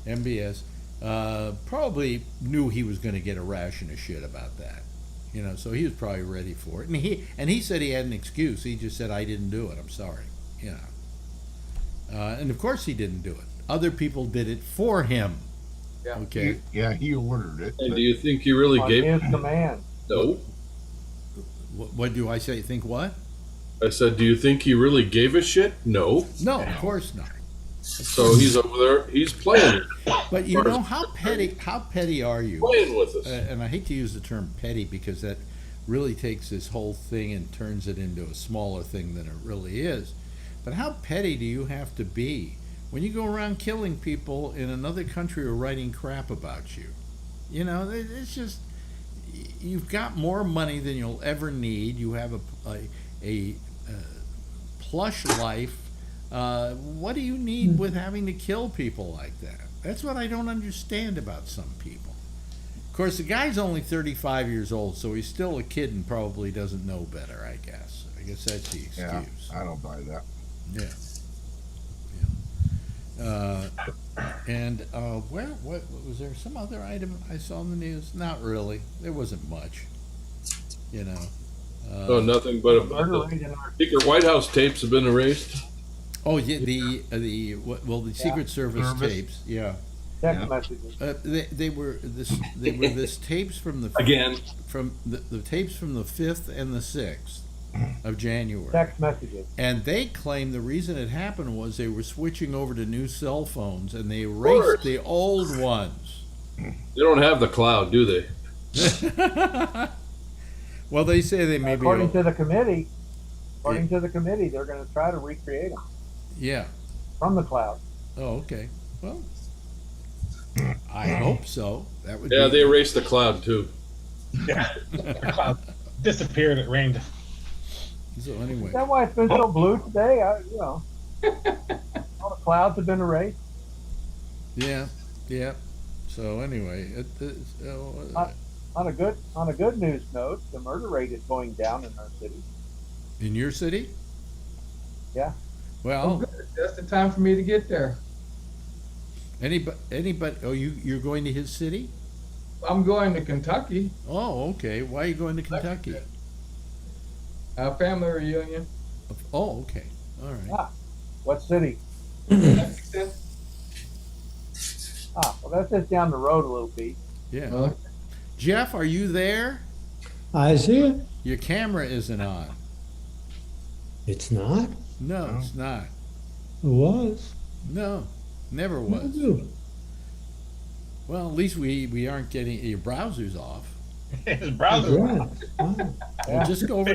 MBS. Probably knew he was going to get a ration of shit about that. So he was probably ready for it. And he said he had an excuse. He just said, I didn't do it. I'm sorry. And of course he didn't do it. Other people did it for him. Yeah. Okay. He ordered it. And do you think he really On gave his command. No. What do I say? Think what? I said, do you think he really gave a shit? No. No, of course not. So he's over there, he's playing. But how petty are you? Playing with us. And I hate to use the term petty because that really takes this whole thing and turns it into a smaller thing than it really is. But how petty do you have to be when you go around killing people in another country or writing crap about you? It's just, you've got more money than you'll ever need. You have a plush life. What do you need with having to kill people like that? That's what I don't understand about some people. Of course, the guy's only 35 years old, so he's still a kid and probably doesn't know better, I guess. I guess that's the excuse. Yeah, I don't buy that. Yeah. What was there some other item I saw in the news? Not really. There wasn't much. Nothing but the secret White House tapes have been erased. Oh yeah, the Secret Service tapes. Yeah. Text messages. They were this tapes from the tapes from the 5th and the 6th of January. Text messages. And they claim the reason it happened was they were switching over to new cell phones and they erased the old ones. They don't have the cloud, do they? Well, they say they may according to the committee, they're going to try to recreate them. Yeah. From the cloud. Oh, okay. Well, I hope so. That would. Yeah, they erased the cloud too. Yeah, the cloud disappeared. It rained. So anyway. Is that why it's been so blue today? All the clouds have been erased. Yeah. So anyway, on a good news note, the murder rate is going down in our city. In your city? Yeah. Well, just in time for me to get there. Anybody? Oh, you're going to his city? I'm going to Kentucky. Oh, okay. Why are you going to Kentucky? Family reunion. Oh, okay. All right. What city? Lexington. Well, that's just down the road a little bit. Yeah. Jeff, are you there? I see it. Your camera isn't on. It's not? No, it's not. It was. No, never was. Well, at least we aren't getting your browser's off. His browser. Well, just go over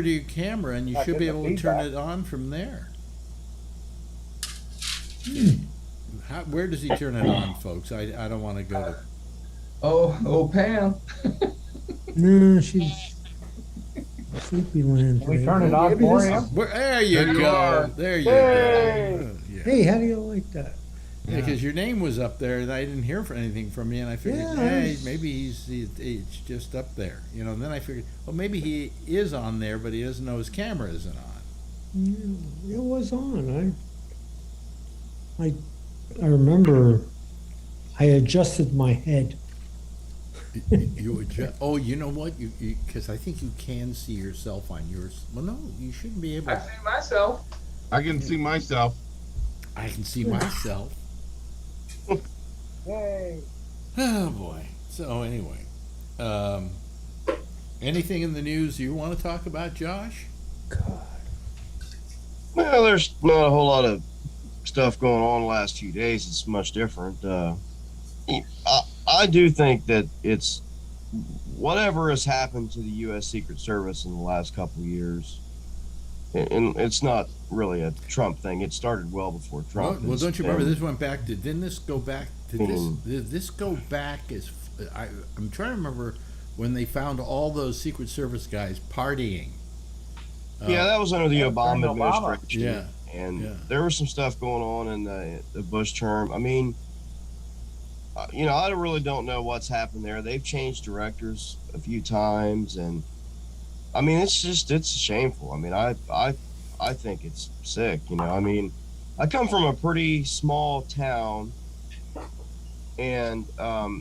to your camera and you should be able to turn it on from there. Where does he turn it on, folks? I don't want to go to. Oh, Pam. No, she's sleepy land. Can we turn it on for him? There you go. There you go. Yeah. Hey, how do you like that? Yeah, because your name was up there, and I didn't hear anything from you, and I figured, hey, maybe he's just up there, And then I figured, well, maybe he is on there, but he doesn't know his camera isn't on. Yeah, it was on. I remember I adjusted my head. You adjust? Oh, you know what? Because I think you can see yourself on yours. Well, no, you shouldn't be able. I see myself. I can see myself. I can see myself. Yay! Oh boy. So anyway, anything in the news you want to talk about, Josh? God. Well, there's not a whole lot of stuff going on the last few days. It's much different. I do think that it's whatever has happened to the U.S. Secret Service in the last couple of years, and it's not really a Trump thing. It started well before Trump. Well, don't you remember this went back to? Didn't this go back to this? Did this go back as? I'm trying to remember when they found all those Secret Service guys partying. Yeah, that was under the Obama administration. Yeah. And there was some stuff going on in the Bush term. I mean, I really don't know what's happened there. They've changed directors a few times, and I mean, it's shameful. I mean, I think it's sick. I mean, I come from a pretty small town, and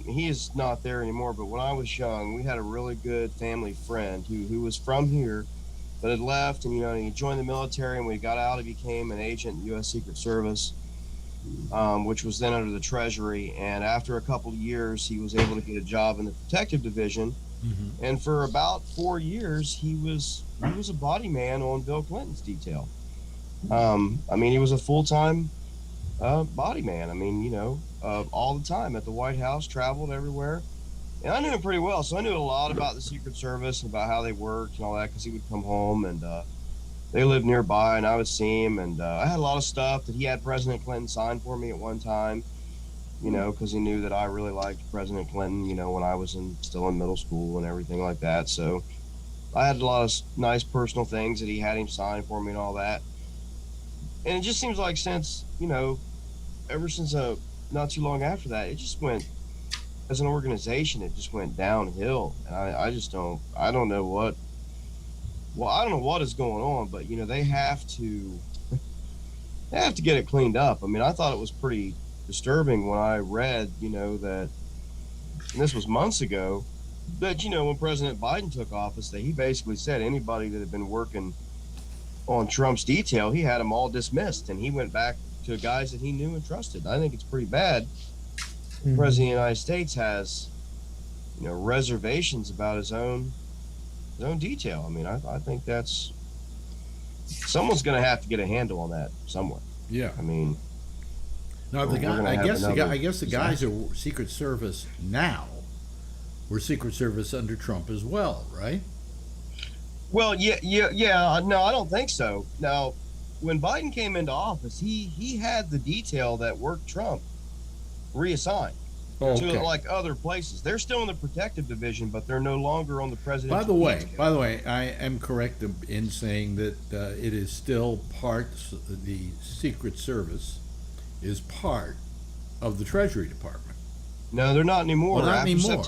he is not there anymore. But when I was young, we had a really good family friend who was from here, but had left, and he joined the military. And when he got out, he became an agent in the U.S. Secret Service, which was then under the Treasury. And after a couple of years, he was able to get a job in the Protective Division. And for about 4 years, he was a body man on Bill Clinton's detail. I mean, he was a full-time body man. I mean, all the time at the White House, traveled everywhere. And I knew him pretty well, so I knew a lot about the Secret Service, about how they worked and all that, because he would come home, and they lived nearby, and I would see him. And I had a lot of stuff that he had President Clinton sign for me at one time, because he knew that I really liked President Clinton, when I was still in middle school and everything like that. So I had a lot of nice personal things that he had him sign for me and all that. And it just seems like ever since not too long after that, it just went, as an organization, it just went downhill. And I don't know what is going on, but they have to get it cleaned up. I mean, I thought it was pretty disturbing when I read, that, and this was months ago, that, when President Biden took office, that he basically said anybody that had been working on Trump's detail, he had them all dismissed, and he went back to guys that he knew and trusted. I think it's pretty bad. The President of the United States has, reservations about his own detail. I mean, I think that's, someone's going to have to get a handle on that somewhere. Yeah. I mean, no, I guess the guys who are Secret Service now were Secret Service under Trump as well, right? Well, yeah. No, I don't think so. Now, when Biden came into office, he had the detail that worked Trump reassigned to like other places. They're still in the Protective Division, but they're no longer on the president's. By the way, I am correct in saying that it is still the Secret Service is part of the Treasury Department. No, they're not anymore. Well, not anymore.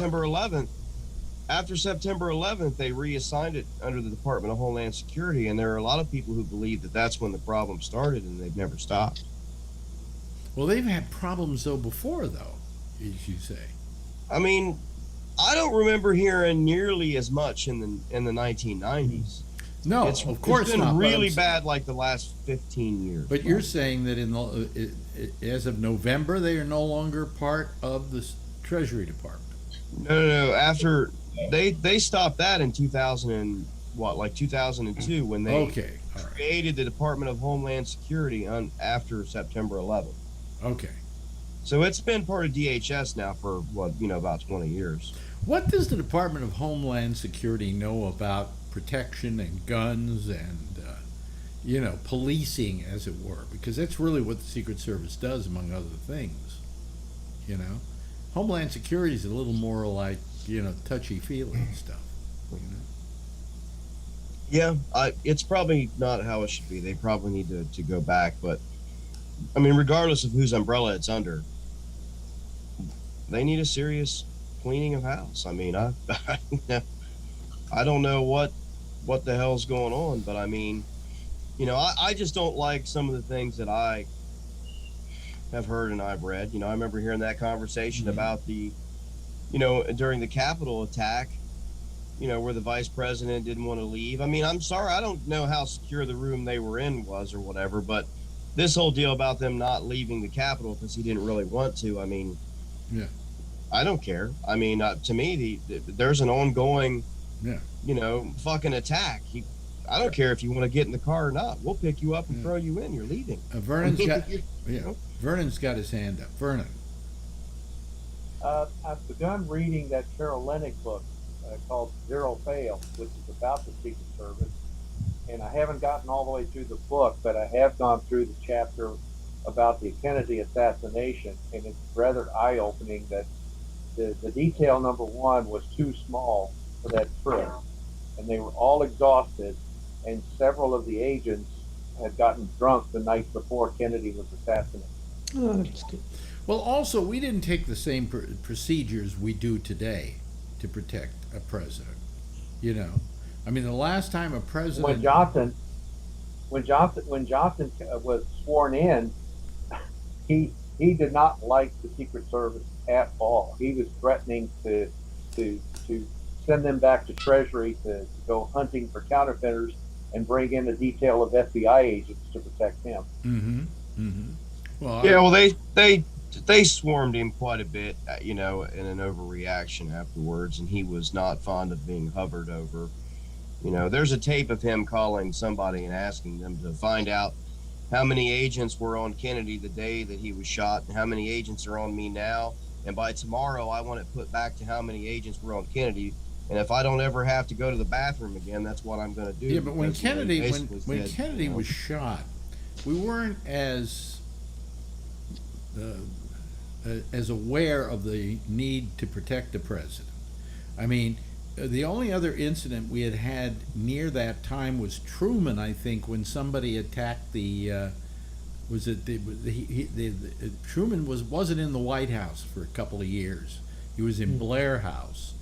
After September 11th, they reassigned it under the Department of Homeland Security, and there are a lot of people who believe that that's when the problem started, and they've never stopped. Well, they've had problems before, as you say. I mean, I don't remember hearing nearly as much in the 1990s. No, of course it's been not. Really bad, like the last 15 years. But you're saying that as of November, they are no longer part of the Treasury Department. No. After they stopped that in 2002, when they created the Department of Homeland Security after September 11th. Okay. So it's been part of DHS now for about 20 years. What does the Department of Homeland Security know about protection and guns and policing, as it were? Because that's really what the Secret Service does, among other things. Homeland Security is a little more like touchy-feely stuff. Yeah, it's probably not how it should be. They probably need to go back. But I mean, regardless of whose umbrella it's under, they need a serious cleaning of house. I mean, I don't know what the hell's going on, but I mean, I just don't like some of the things that I have heard and I've read. I remember hearing that conversation about the, during the Capitol attack, where the vice president didn't want to leave. I mean, I'm sorry, I don't know how secure the room they were in was or whatever, but this whole deal about them not leaving the Capitol because he didn't really want to, I mean, yeah, I don't care. I mean, to me, there's an ongoing, fucking attack. I don't care if you want to get in the car or not. We'll pick you up and throw you in. You're leaving. Vernon's got his hand up. Vernon. I've begun reading that Carol Lennick book called Zero Fail, which is about the Secret Service. And I haven't gotten all the way through the book, but I have gone through the chapter about the Kennedy assassination. And it's rather eye-opening that the detail number one was too small for that trip. And they were all exhausted. And several of the agents had gotten drunk the night before Kennedy was assassinated. Oh, that's good. Well, also, we didn't take the same procedures we do today to protect a president. I mean, the last time a president... When Johnson was sworn in, he he did not like the Secret Service at all. He was threatening to send them back to Treasury to go hunting for counterfeiters and bring in a detail of FBI agents to protect him. Mm-hmm. Mm-hmm. Well, Yeah, well, they swarmed him quite a bit, in an overreaction afterwards, and he was not fond of being hovered over. There's a tape of him calling somebody and asking them to find out how many agents were on Kennedy the day that he was shot and how many agents are on me now. And by tomorrow, I want it put back to how many agents were on Kennedy. And if I don't ever have to go to the bathroom again, that's what I'm going to do. Yeah, but when Kennedy dead, was shot, we weren't as aware of the need to protect the president. I mean, the only other incident we had near that time was Truman, I think, when somebody attacked the. Truman wasn't in the White House for a couple of years. He was in Blair House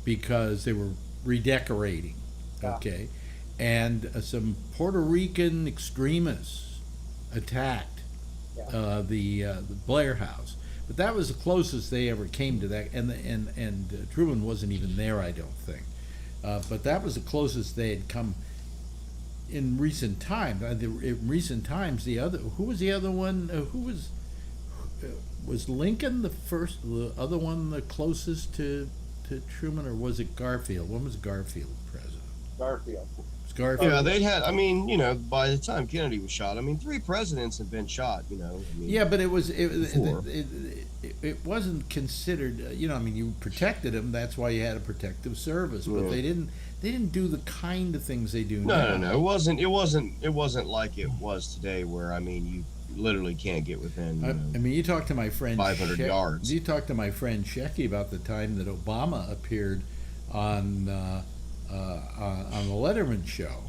because they were redecorating. Okay, and some Puerto Rican extremists attacked the Blair House. But that was the closest they ever came to that, and Truman wasn't even there, I don't think. But that was the closest they had come in recent times. In recent times, who was the other one? Was Lincoln the other one the closest to Truman, or was it Garfield? When was Garfield president? Garfield. Yeah, they'd had. I mean, by the time Kennedy was shot, 3 presidents had been shot. Yeah, but it wasn't considered. You protected them. That's why you had a protective service. But they didn't do the kind of things they do now. No. It wasn't like it was today, where you literally can't get within. You talk to my friend 500 yards. You talk to my friend Shecky about the time that Obama appeared on the Letterman show,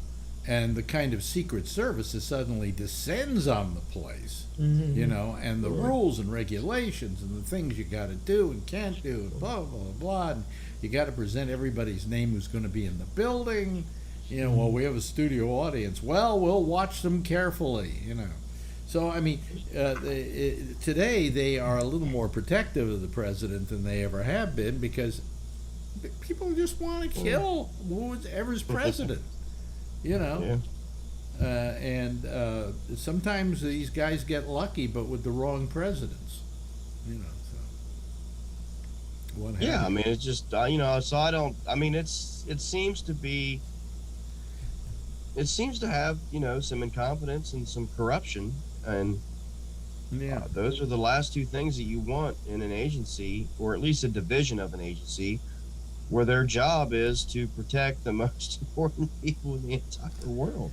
and the kind of Secret Service that suddenly descends on the place, and the rules and regulations and the things you got to do and can't do, and blah blah blah. And you got to present everybody's name who's going to be in the building. Well, we have a studio audience. Well, we'll watch them carefully. So today they are a little more protective of the president than they ever have been, because people just want to kill whoever's president, and sometimes these guys get lucky, but with the wrong presidents, So what happened? It's just so I don't. It seems to be. It seems to have some incompetence and some corruption, and those are the last 2 things that you want in an agency, or at least a division of an agency, where their job is to protect the most important people in the entire world.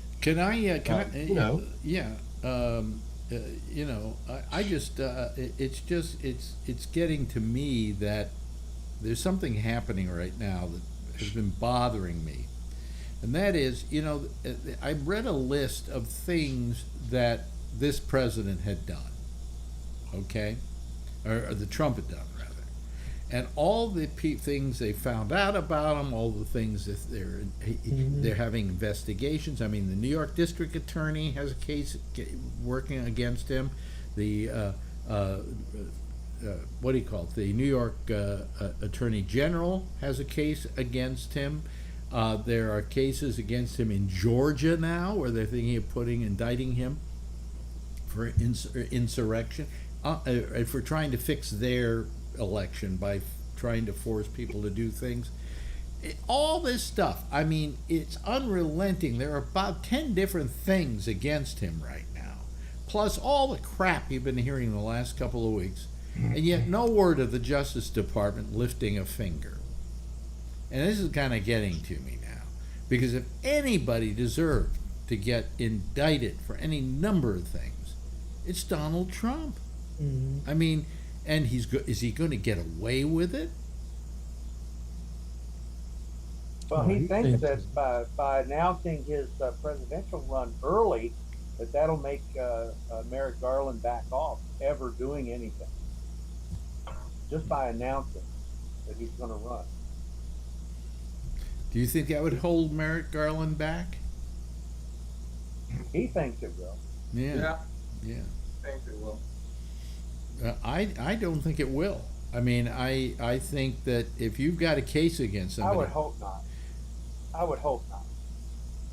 It's getting to me that there's something happening right now that has been bothering me. And that is, I read a list of things that this president had done, okay? Or the Trump had done, rather. And all the things they found out about him, all the things that they're having investigations. The New York District Attorney has a case working against him. The what do you call it? The New York Attorney General has a case against him. There are cases against him in Georgia now, where they're thinking of indicting him for insurrection, for trying to fix their election by trying to force people to do things. All this stuff, it's unrelenting. There are about 10 different things against him right now, plus all the crap you've been hearing the last couple of weeks, and yet no word of the Justice Department lifting a finger. And this is kind of getting to me now, because if anybody deserved to get indicted for any number of things, it's Donald Trump. And is he going to get away with it? Well, he thinks that by announcing his presidential run early, that'll make Merrick Garland back off ever doing anything. Just by announcing that he's going to run. Do you think that would hold Merrick Garland back? He thinks it will. Yeah. I think it will. I don't think it will. I mean, I think that if you've got a case against I somebody, would hope not. I would hope not.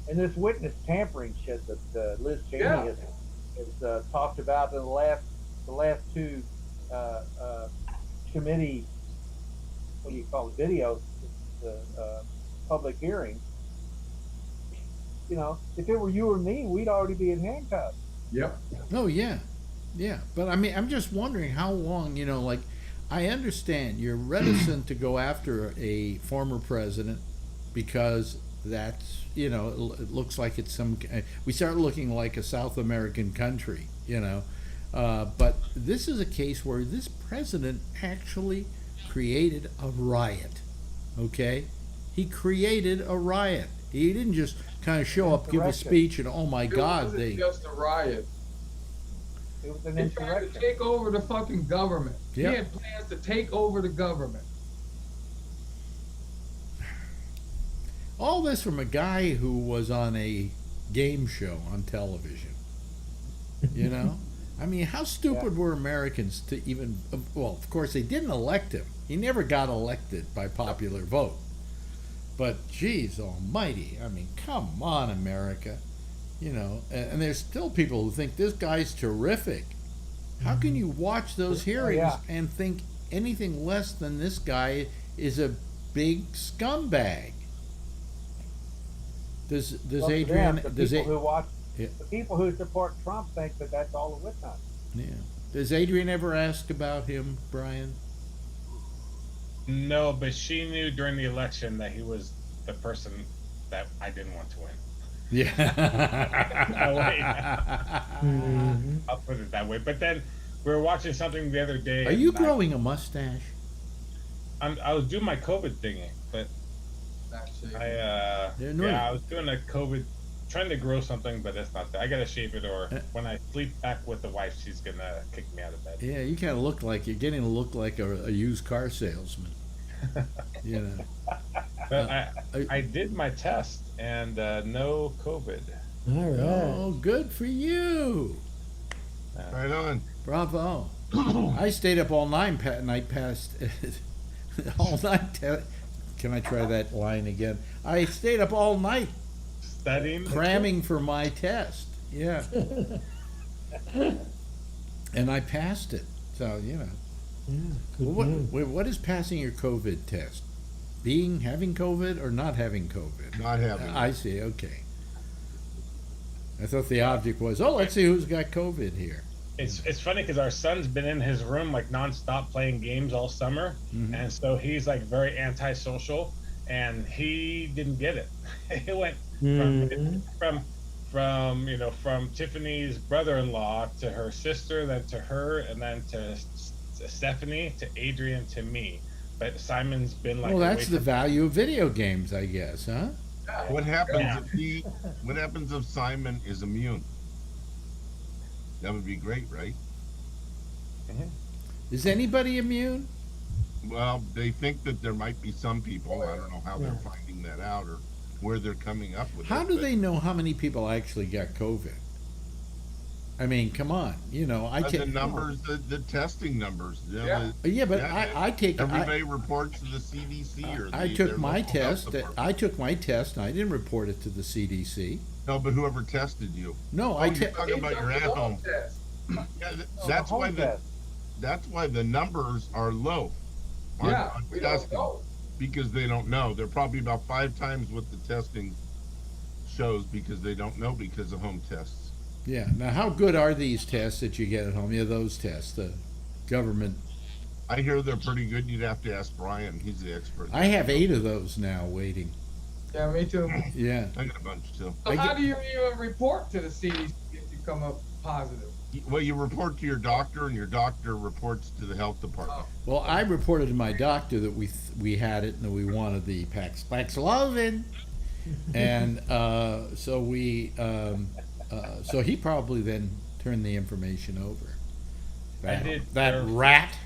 And this witness tampering shit that Liz Cheney has talked about in the last two committee, what do you call it, videos, the public hearings. You know, if it were you or me, we'd already be in handcuffs. Yep. oh yeah, yeah. But I mean, I'm just wondering how long. You know, like I understand you're reticent to go after a former president because that's, you know, it looks like it's some. We start looking like a South American country, you know. But this is a case where this president actually created a riot. Okay, he created a riot. He didn't just kind of show up, give a speech, and oh my God, It they. wasn't just a riot. It was an They tried to insurrection. take over the fucking government. Yeah. He had plans to take over the government. All this from a guy who was on a game show on television. You know? I mean, how stupid were Americans to even. Well, of course, they didn't elect him. He never got elected by popular vote. But, geez almighty, I mean, come on, America. You know, and there's still people who think this guy's terrific. How can you watch those hearings and think anything less than this guy is a big scumbag? Does Well, Adrian to them, does the people it? who watch, Yeah. the people who support Trump think that that's all a witch hunt. Yeah. Does Adrian ever ask about him, Brian? No, but she knew during the election that he was the person that I didn't want to win. Yeah. No, wait. Mhm. I'll put it that way. But then we were watching something the other day. Are you and growing a mustache? I was doing my COVID thingy, but Actually, I was doing a COVID, trying to grow something, but it's not that. I gotta shave it, or when I sleep back with the wife, she's gonna kick me out of bed. Yeah, you kind of look like you're getting to look like a used car salesman. You know. But I did my test and no COVID. All right. Oh, good for you. Right on. Bravo. I stayed up all night and I passed all night. Can I try that line again? I stayed up all night Studying. cramming for my test. Yeah. And I passed it. So, you know. Yeah, good Well, man. what is passing your COVID test? Having COVID or not having COVID? Not having it. I see, okay. I thought the object was, oh, let's see who's got COVID here. It's funny because our son's been in his room like nonstop playing games all summer, and so he's like very antisocial, and he didn't get it. He went from Tiffany's brother-in-law to her sister, then to her, and then to Stephanie, to Adrian, to me. But Simon's been like. Well, that's away the from- value of video games, I guess, huh? What happens Yeah. what happens if Simon is immune? That would be great, right? Is anybody immune? Well, they think that there might be some people. I don't know how they're finding that out or where they're coming up with How it. do but they know how many people actually got COVID? I mean, come on, you know, I the take numbers, the testing numbers. You know, Yeah. Yeah, but yeah, I take everybody reports to the CDC or I their took my local health test. department. I took my test, and I didn't report it to the CDC. No, but whoever tested you. No, Oh, I you're took. talking about your at home. test. Yeah, Oh, that's the why home the test. that's why the numbers are low. on- Yeah, on we don't testing, know. because they don't know. They're probably about 5 times what the testing shows because they don't know because of home tests. Yeah. Now, how good are these tests that you get at home? Yeah, those tests, the government. I hear they're pretty good. You'd have to ask Brian. He's the expert. I have 8 of those now waiting. Yeah, me too. Yeah. I got a bunch too. So I how get- do you even report to the CDC if you come up positive? Well, you report to your doctor, and your doctor reports to the health department. Well, I reported to my doctor that we had it and that we wanted the Paxlovid, and so he probably then turned the information over. I did That Theraflu. rat,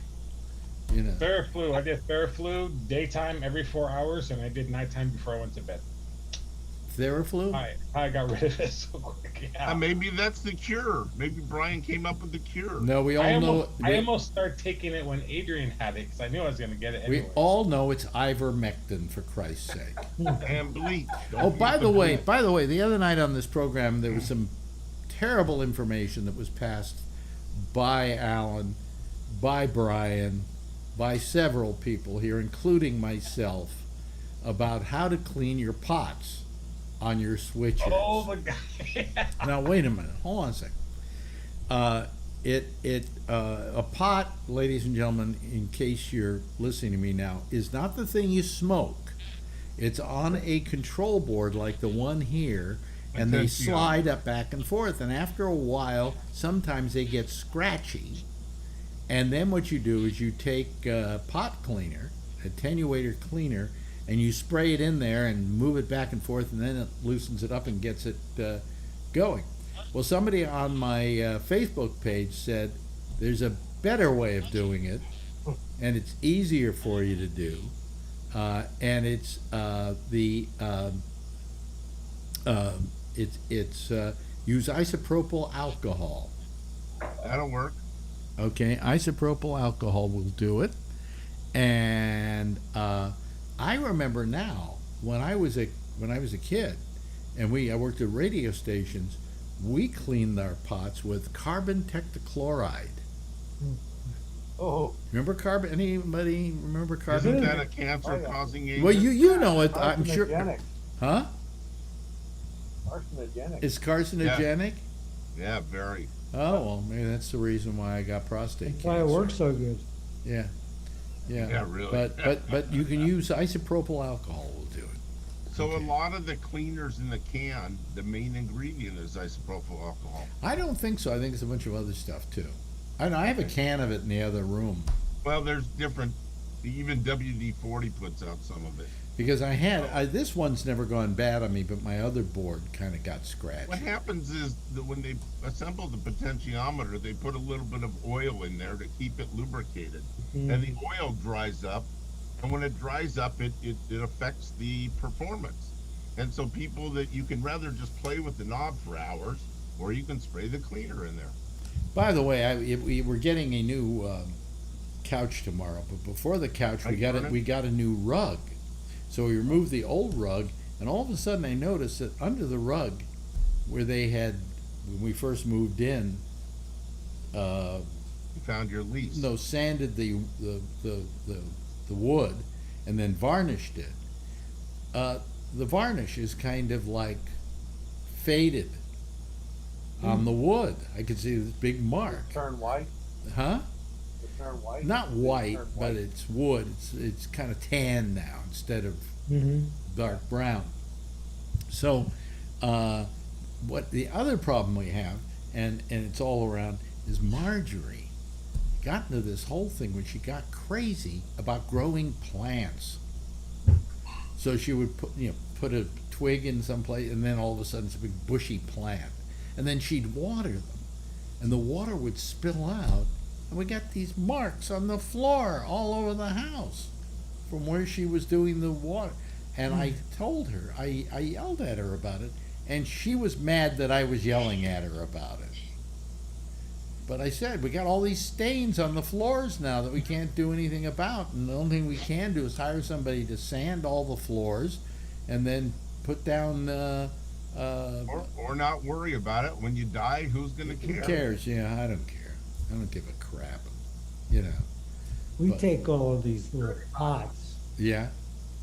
you know. Theraflu. I did Theraflu daytime every 4 hours, and I did nighttime before I went to bed. Theraflu? I got rid of it so quick. Yeah. Maybe that's the cure. Maybe Brian came up with the cure. No, we all know. I almost started taking it when Adrian had it because I knew I was going to get it anyway. We all know it's ivermectin, for Christ's sake. And bleach. Oh, by the way, the other night on this program, there was some terrible information that was passed by Alan, by Brian, by several people here, including myself, about how to clean your pots on your switches. Oh my God! Now wait a minute. Hold on a second. A pot, ladies and gentlemen, in case you're listening to me now, is not the thing you smoke. It's on a control board like the one here, and they slide up back and forth. And after a while, sometimes they get scratchy. And then what you do is you take pot cleaner, attenuator cleaner, and you spray it in there and move it back and forth, and then it loosens it up and gets it going. Well, somebody on my Facebook page said there's a better way of doing it, and it's easier for you to do, and it's use isopropyl alcohol. That'll work. Okay, isopropyl alcohol will do it, and I remember now when I was a kid, and I worked at radio stations. We cleaned our pots with carbon tetrachloride. Oh, Remember carbon? Anybody remember carbon? Isn't that a cancer-causing agent? Well, you know it. I'm sure. carcinogenic. Huh? Carcinogenic. It's carcinogenic. Yeah, very. Oh well, maybe that's the reason why I got prostate That's why cancer. it works so good. Yeah. Yeah, really. But you can use isopropyl alcohol. Will do it. So a lot of the cleaners in the can, the main ingredient is isopropyl alcohol. I don't think so. I think it's a bunch of other stuff too. I have a can of it in the other room. Well, there's different. Even WD-40 puts out some of it. Because this one's never gone bad on me, but my other board kind of got scratched. What happens is that when they assemble the potentiometer, they put a little bit of oil in there to keep it lubricated. Mm. And the oil dries up. And when it dries up, it affects the performance. And so people that you can rather just play with the knob for hours, or you can spray the cleaner in there. By the way, we're getting a new couch tomorrow, but before the couch, we got a new rug. So we removed the old rug, and all of a sudden I noticed that under the rug, where they had, when we first moved in, You found your lease. no, sanded the wood, and then varnished it. The varnish is kind of like faded on the wood. I could see this big mark. Turn white. Huh? Turn white. Not white, Turn but white. it's wood. It's kind of tan now instead of Mm-hmm. dark brown. So, what the other problem we have, and it's all around, is Marjorie got into this whole thing when she got crazy about growing plants. So she would put a twig in some place, and then all of a sudden it's a big bushy plant, and then she'd water them, and the water would spill out, and we got these marks on the floor all over the house from where she was doing the water. And I told her, I yelled at her about it, and she was mad that I was yelling at her about it. But I said, we got all these stains on the floors now that we can't do anything about, and the only thing we can do is hire somebody to sand all the floors and then put down or not worry about it. When you die, who's going to care? who cares? Yeah, I don't care. I don't give a crap. We But- take all of these little pots Yeah.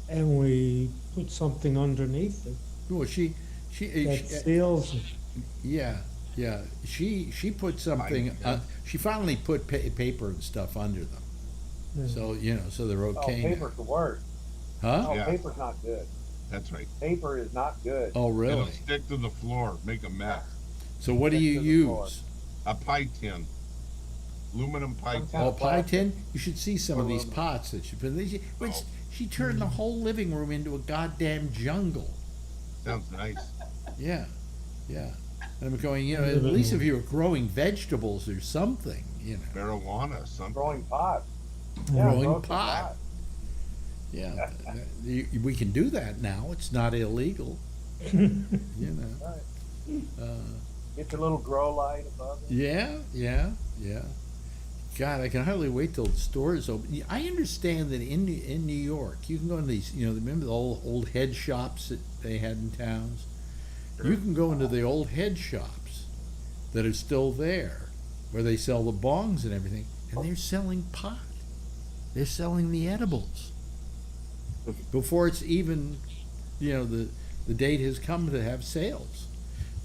and we put something underneath it Well, she that seals it. yeah. She put something. She finally put paper and stuff under them, Yeah. so they're Oh, okay now. paper's the worst. Huh? Oh, Yeah. paper's not good. That's right. Paper is not good. Oh, It'll really? stick to the floor, make a mess. So what do Stick you to the floor. use? A pie tin. Aluminum pie Some tin. kind Oh, of pie plastic. tin? You should see some of these Aluminum. pots that she put. She turned the whole living room into a goddamn jungle. Sounds nice. Yeah. And I'm going, at least if you were growing vegetables or something, Marijuana, something. Growing pot. growing grow some pot. Yeah, we can do that now. It's not illegal. You know. Right. Get your little grow light above it. Yeah. God, I can hardly wait till the stores open. I understand that in New York, you can go into these. Remember the old head shops that they had in towns. You can go into the old head shops that are still there, where they sell the bongs and everything, and they're selling pot. They're selling the edibles before it's even, the date has come to have sales,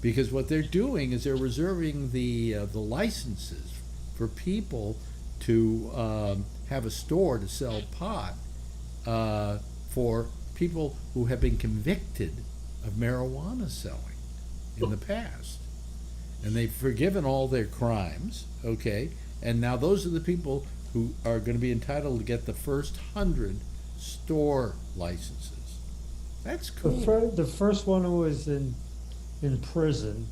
because what they're doing is they're reserving the licenses for people to have a store to sell pot for people who have been convicted of marijuana selling in the past. And they've forgiven all their crimes, okay? And now those are the people who are going to be entitled to get the first 100 store licenses. That's cool. The first one who was in prison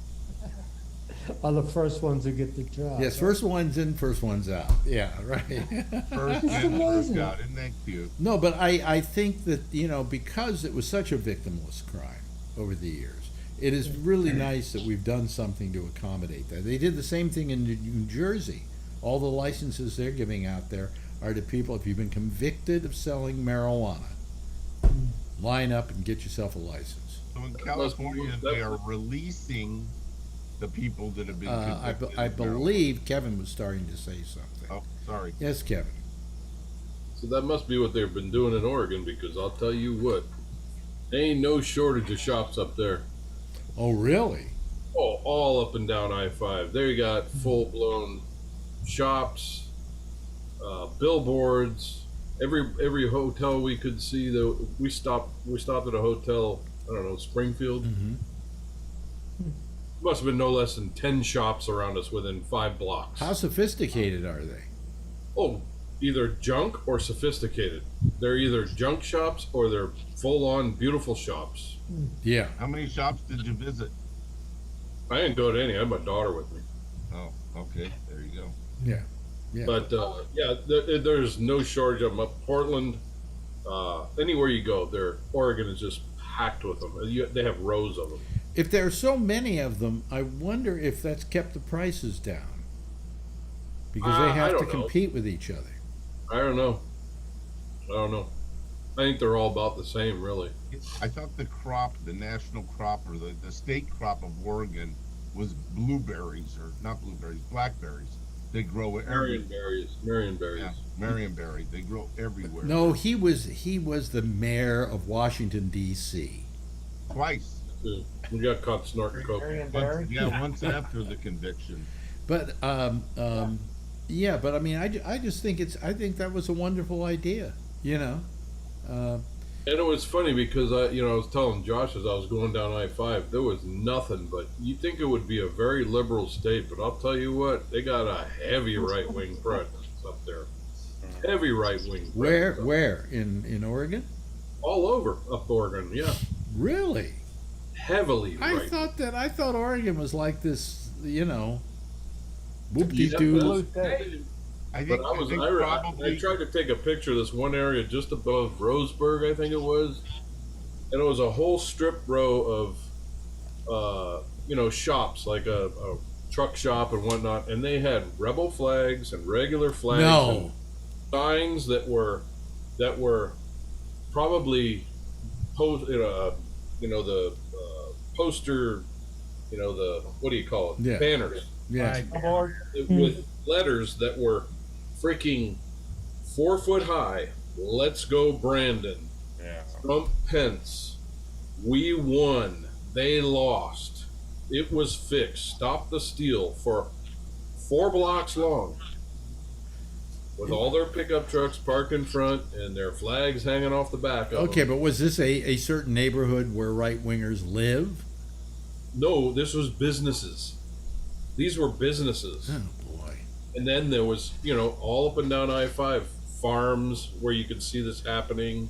are the first ones to get the job. Yes, first one's in, first one's out. Yeah, right. First in, first out. Isn't that cute? No, but I think that, because it was such a victimless crime over the years, it is really nice that we've done something to accommodate that. They did the same thing in New Jersey. All the licenses they're giving out there are to people, if you've been convicted of selling marijuana, line up and get yourself a license. So in California, they are releasing the people that have been convicted. I believe Kevin was starting to say something. Oh, sorry. Yes, Kevin. So that must be what they've been doing in Oregon, because I'll tell you what, there ain't no shortage of shops up there. Oh, really? Oh, all up and down I-5. There you got full-blown shops, billboards. Every hotel we could see. We stopped at a hotel. I don't know, Springfield. Mm-hmm. Must have been no less than 10 shops around us within 5 blocks. How sophisticated are they? Oh, either junk or sophisticated. They're either junk shops or they're full-on beautiful shops. Yeah. How many shops did you visit? I didn't go to any. I had my daughter with me. Oh, okay. There you go. Yeah. But there's no shortage of them. Up Portland, anywhere you go, Oregon is just packed with them. They have rows of them. If there are so many of them, I wonder if that's kept the prices down, because they have to compete with each other. I don't know. I think they're all about the same, really. I thought the national crop, or the state crop of Oregon was blueberries, or not blueberries, blackberries. They grow everywhere. Marionberries. Yeah, Marionberry. They grow everywhere. No, he was the mayor of Washington, D.C. Twice. We got caught snorting coke. Once after the conviction. But yeah, but I mean, I just think I think that was a wonderful idea, And it was funny because I was telling Josh as I was going down I-5, there was nothing but, you'd think it would be a very liberal state, but I'll tell you what, they got a heavy right-wing presence up there. Heavy right-wing presence. Where? In Oregon? All over up Oregon, yeah. Really? Heavily right. I thought Oregon was like this, whoop-de-doo. I tried to take a picture of this one area just above Roseburg, I think it was, and it was a whole strip row of, shops, like a truck shop and whatnot, and they had rebel flags and regular flags and signs that were probably the poster, the what do you call it? Banners. Yeah. With letters that were freaking 4 foot high. Let's go, Brandon. Yeah. Trump, Pence. We won. They lost. It was fixed. Stop the steal for 4 blocks long. With all their pickup trucks parked in front and their flags hanging off the back of them. But was this a certain neighborhood where right-wingers live? No, this was businesses. These were businesses. Oh, boy. And then there was, all up and down I-5, farms where you could see this happening.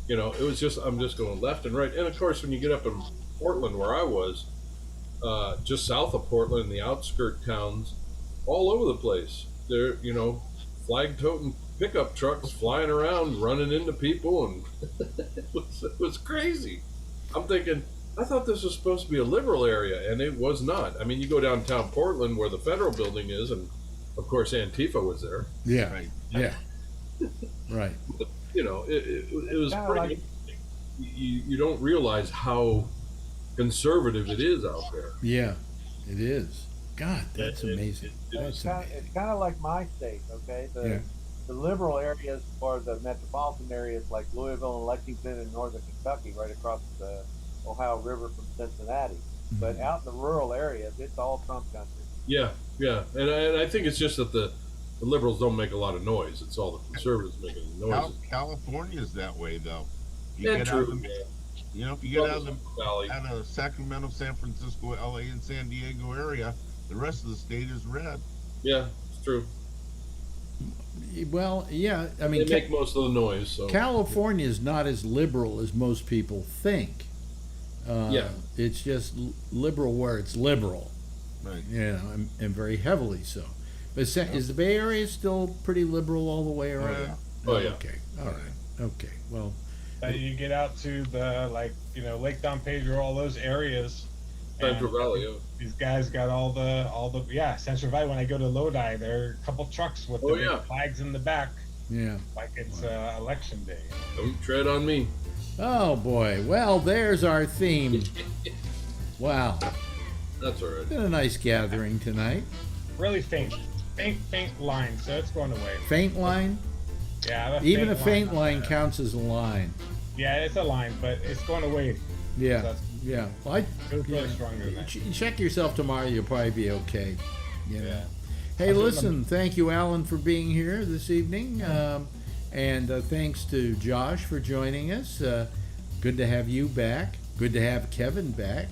It was just, I'm just going left and right. And, of course, when you get up in Portland, where I was, just south of Portland, the outskirt towns, all over the place. There, flag-toting pickup trucks flying around, running into people, and it was crazy. I'm thinking, I thought this was supposed to be a liberal area, and it was not. I mean, you go downtown Portland where the federal building is, and of course Antifa was there. Yeah, Right. yeah, right. But, you know, it was Kinda pretty. like- You don't realize how conservative it is out there. Yeah, it is. God, that's amazing. It's That's amazing. kind of like my state, okay? Yeah. The liberal areas or the metropolitan areas like Louisville and Lexington and northern Kentucky, right across the Ohio River from Cincinnati. But out in the rural areas, it's all Trump country. Yeah, yeah, and I think it's just that the liberals don't make a lot of noise. It's all the conservatives making noise. California is that way, though. You Yeah, get true. out of the, you know, if you get out of the Valley. out of Sacramento, San Francisco, LA, and San Diego area, the rest of the state is red. Yeah, it's true. Well, yeah. I mean, They make most of the noise. So California is not as liberal as most people think. Yeah. It's just liberal where it's liberal, Right. you know, and very heavily so. But is the Bay Area still pretty liberal all the way around? yeah. Oh, yeah. Okay. All right. Okay. Well, You get out to the Lake Don Pedro, all those areas. and Central Valley. Yeah. These guys got all the Central Valley. When I go to Lodi, there are a couple trucks with the Oh, big yeah. flags in the back, yeah. like it's election day. Don't tread on me. Oh boy. Well, there's our theme. Wow. That's all right. Been a nice gathering tonight. Really faint line, so it's going away. Faint line. Yeah, Even a faint on line the- counts as a line. Yeah, it's a line, but it's going away. Yeah. That's- Yeah. Well, It was really stronger than that. check yourself tomorrow. You'll probably be okay. You know. Yeah. Hey, listen. Thank you, Alan, for being here this evening, and thanks to Josh for joining us. Good to have you back. Good to have Kevin back.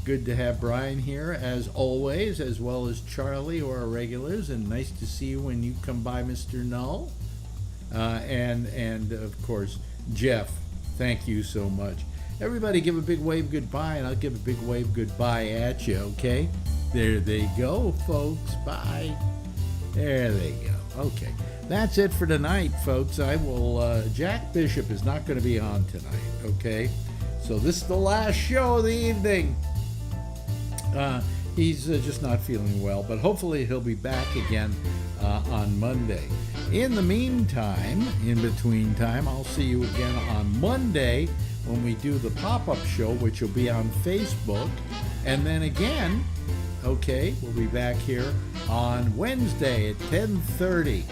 Good to have Brian here as always, as well as Charlie, who are regulars, and nice to see you when you come by, Mr. Null. And of course, Jeff. Thank you so much. Everybody give a big wave goodbye, and I'll give a big wave goodbye at you, okay? There they go, folks. Bye. There they go. Okay. That's it for tonight, folks. I will, Jack Bishop is not going to be on tonight, okay? So this is the last show of the evening. He's just not feeling well, but hopefully he'll be back again on Monday. In the meantime, in between time, I'll see you again on Monday when we do the pop-up show, which will be on Facebook. And then again, okay, we'll be back here on Wednesday at 10:30.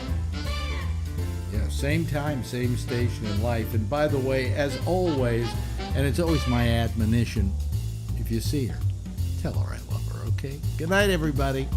Yeah, same time, same station in life. And by the way, as always, and it's always my admonition, if you see her, tell her I love her, okay? Good night, everybody.